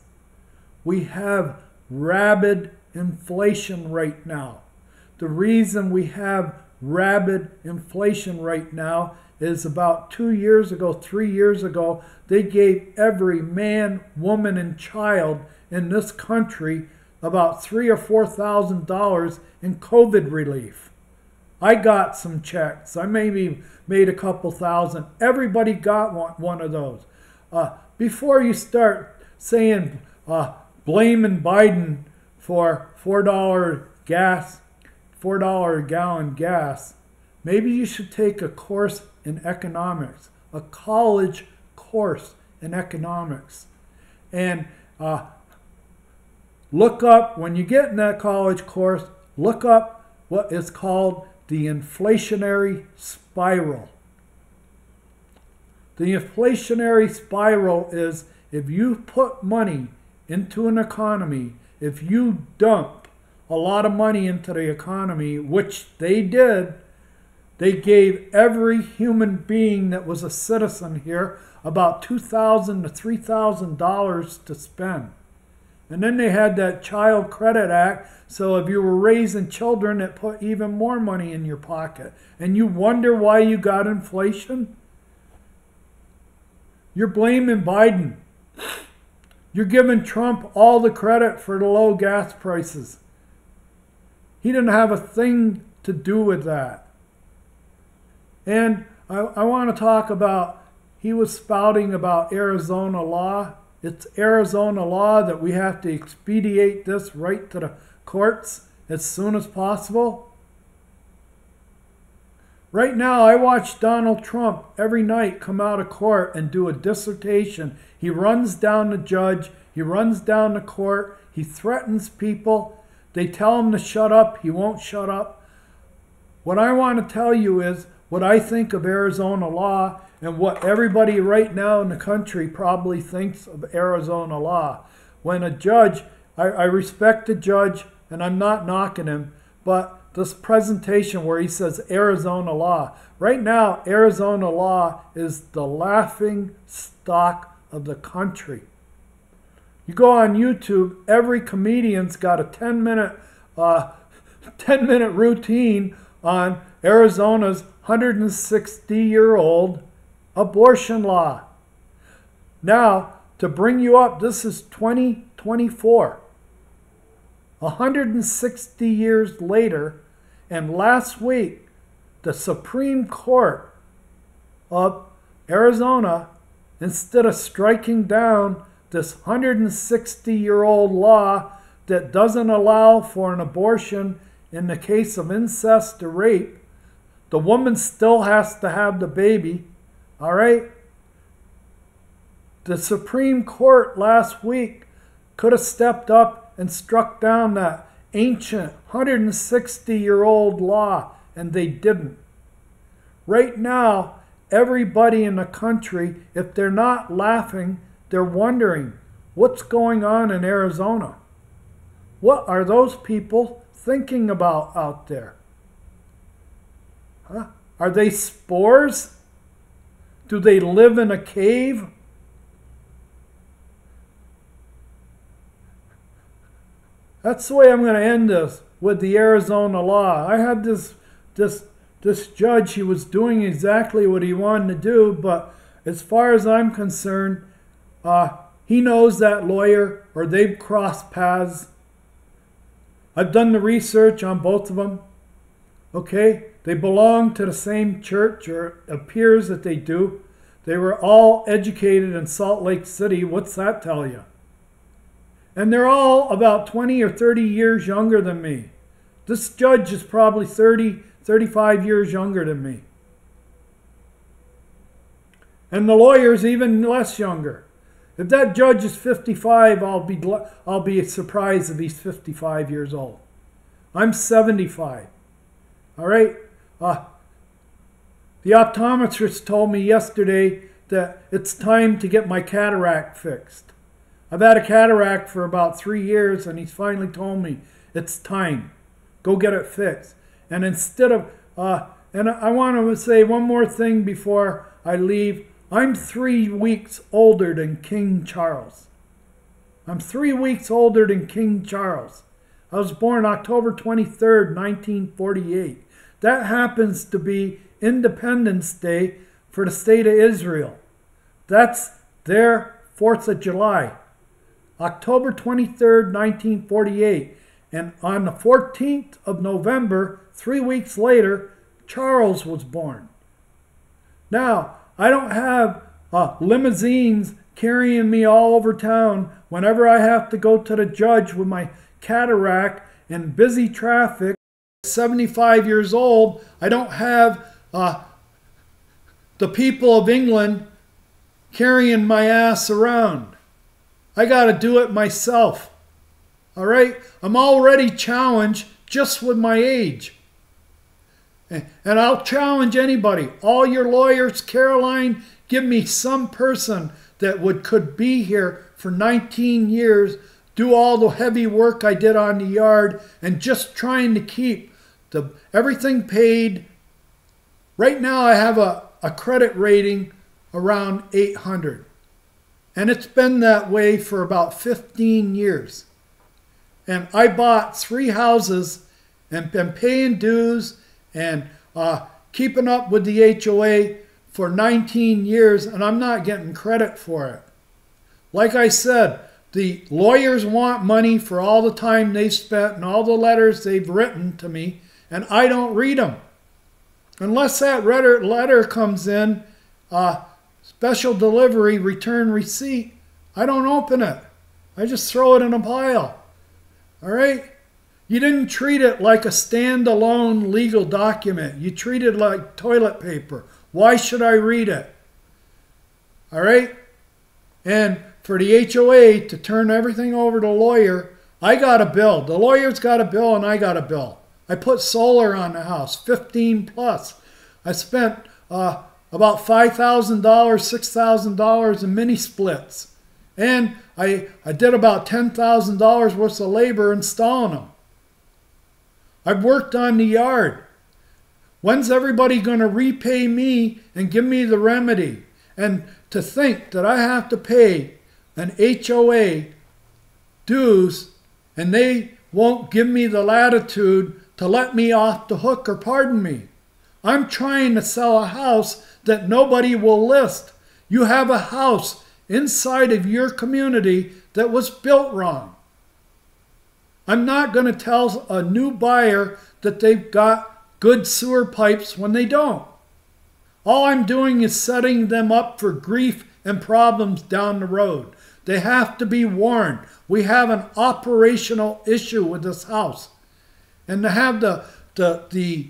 We have rabid inflation right now. The reason we have rabid inflation right now is about 2 years ago, 3 years ago, they gave every man, woman, and child in this country about $3,000 or $4,000 in COVID relief. I got some checks. I maybe made a couple thousand. Everybody got one of those. Before you start saying, blaming Biden for $4 gas, $4 a gallon gas, maybe you should take a course in economics, a college course in economics. And look up, when you get in that college course, look up what is called the inflationary spiral. The inflationary spiral is if you put money into an economy, if you dump a lot of money into the economy, which they did, they gave every human being that was a citizen here about $2,000 to $3,000 to spend. And then they had that Child Credit Act, so if you were raising children, it put even more money in your pocket. And you wonder why you got inflation? You're blaming Biden. You're giving Trump all the credit for the low gas prices. He didn't have a thing to do with that. And I want to talk about, he was spouting about Arizona law. It's Arizona law that we have to expedite this right to the courts as soon as possible. Right now, I watch Donald Trump every night come out of court and do a dissertation. He runs down the judge. He runs down the court. He threatens people. They tell him to shut up. He won't shut up. What I want to tell you is what I think of Arizona law and what everybody right now in the country probably thinks of Arizona law. When a judge, I respect the judge, and I'm not knocking him, but this presentation where he says Arizona law. Right now, Arizona law is the laughing stock of the country. You go on YouTube, every comedian's got a 10-minute routine on Arizona's 160-year-old abortion law. Now, to bring you up, this is 2024. 160 years later, and last week, the Supreme Court of Arizona, instead of striking down this 160-year-old law that doesn't allow for an abortion in the case of incest or rape, the woman still has to have the baby. All right? The Supreme Court last week could have stepped up and struck down that ancient 160-year-old law, and they didn't. Right now, everybody in the country, if they're not laughing, they're wondering, what's going on in Arizona? What are those people thinking about out there? Huh? Are they spores? Do they live in a cave? That's the way I'm going to end this, with the Arizona law. I had this judge, he was doing exactly what he wanted to do, but as far as I'm concerned, he knows that lawyer, or they've crossed paths. I've done the research on both of them. Okay? They belong to the same church, or it appears that they do. They were all educated in Salt Lake City. What's that tell you? And they're all about 20 or 30 years younger than me. This judge is probably 30, 35 years younger than me. And the lawyer's even less younger. If that judge is 55, I'll be surprised if he's 55 years old. I'm 75. All right? The optometrist told me yesterday that it's time to get my cataract fixed. I've had a cataract for about 3 years, and he's finally told me it's time. Go get it fixed. And instead of, and I want to say one more thing before I leave. I'm 3 weeks older than King Charles. I'm 3 weeks older than King Charles. I was born October 23rd, 1948. That happens to be Independence Day for the state of Israel. That's their 4th of July. October 23rd, 1948. And on the 14th of November, 3 weeks later, Charles was born. Now, I don't have limousines carrying me all over town whenever I have to go to the judge with my cataract in busy traffic. 75 years old, I don't have the people of England carrying my ass around. I got to do it myself. All right? I'm already challenged just with my age. And I'll challenge anybody. All your lawyers, Caroline, give me some person that could be here for 19 years, do all the heavy work I did on the yard, and just trying to keep everything paid. Right now I have a credit rating around 800. And it's been that way for about 15 years. And I bought 3 houses and been paying dues and keeping up with the HOA for 19 years, and I'm not getting credit for it. Like I said, the lawyers want money for all the time they've spent and all the letters they've written to me, and I don't read them. Unless that letter comes in, special delivery, return receipt, I don't open it. I just throw it in a pile. All right? You didn't treat it like a standalone legal document. You treat it like toilet paper. Why should I read it? All right? And for the HOA to turn everything over to the lawyer, I got a bill. The lawyer's got a bill and I got a bill. I put solar on the house, 15 plus. I spent about $5,000, $6,000 in mini splits. And I did about $10,000 worth of labor installing them. I've worked on the yard. When's everybody going to repay me and give me the remedy? And to think that I have to pay an HOA dues and they won't give me the latitude to let me off the hook or pardon me. I'm trying to sell a house that nobody will list. You have a house inside of your community that was built wrong. I'm not going to tell a new buyer that they've got good sewer pipes when they don't. All I'm doing is setting them up for grief and problems down the road. They have to be warned. We have an operational issue with this house. And to have the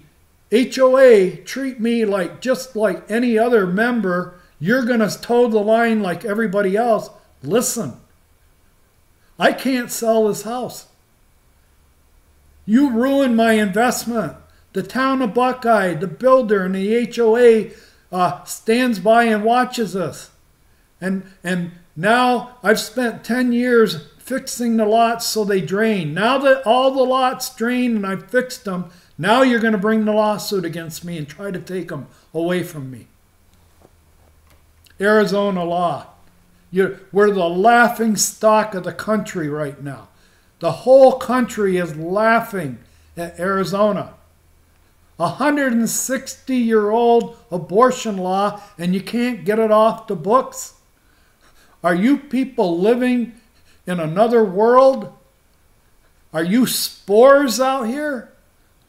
HOA treat me like just like any other member you're going to toe the line like everybody else. Listen, I can't sell this house. You ruined my investment. The town of Buckeye, the builder, and the HOA stands by and watches us. And now I've spent 10 years fixing the lots so they drain. Now that all the lots drain and I've fixed them, now you're going to bring the lawsuit against me and try to take them away from me. Arizona law. We're the laughing stock of the country right now. The whole country is laughing at Arizona. 160-year-old abortion law, and you can't get it off the books? Are you people living in another world? Are you spores out here?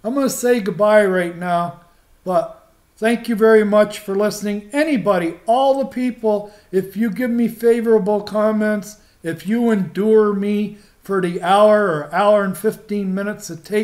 I'm going to say goodbye right now, but thank you very much for listening. Anybody, all the people, if you give me favorable comments, if you endure me for the hour or hour and 15 minutes it takes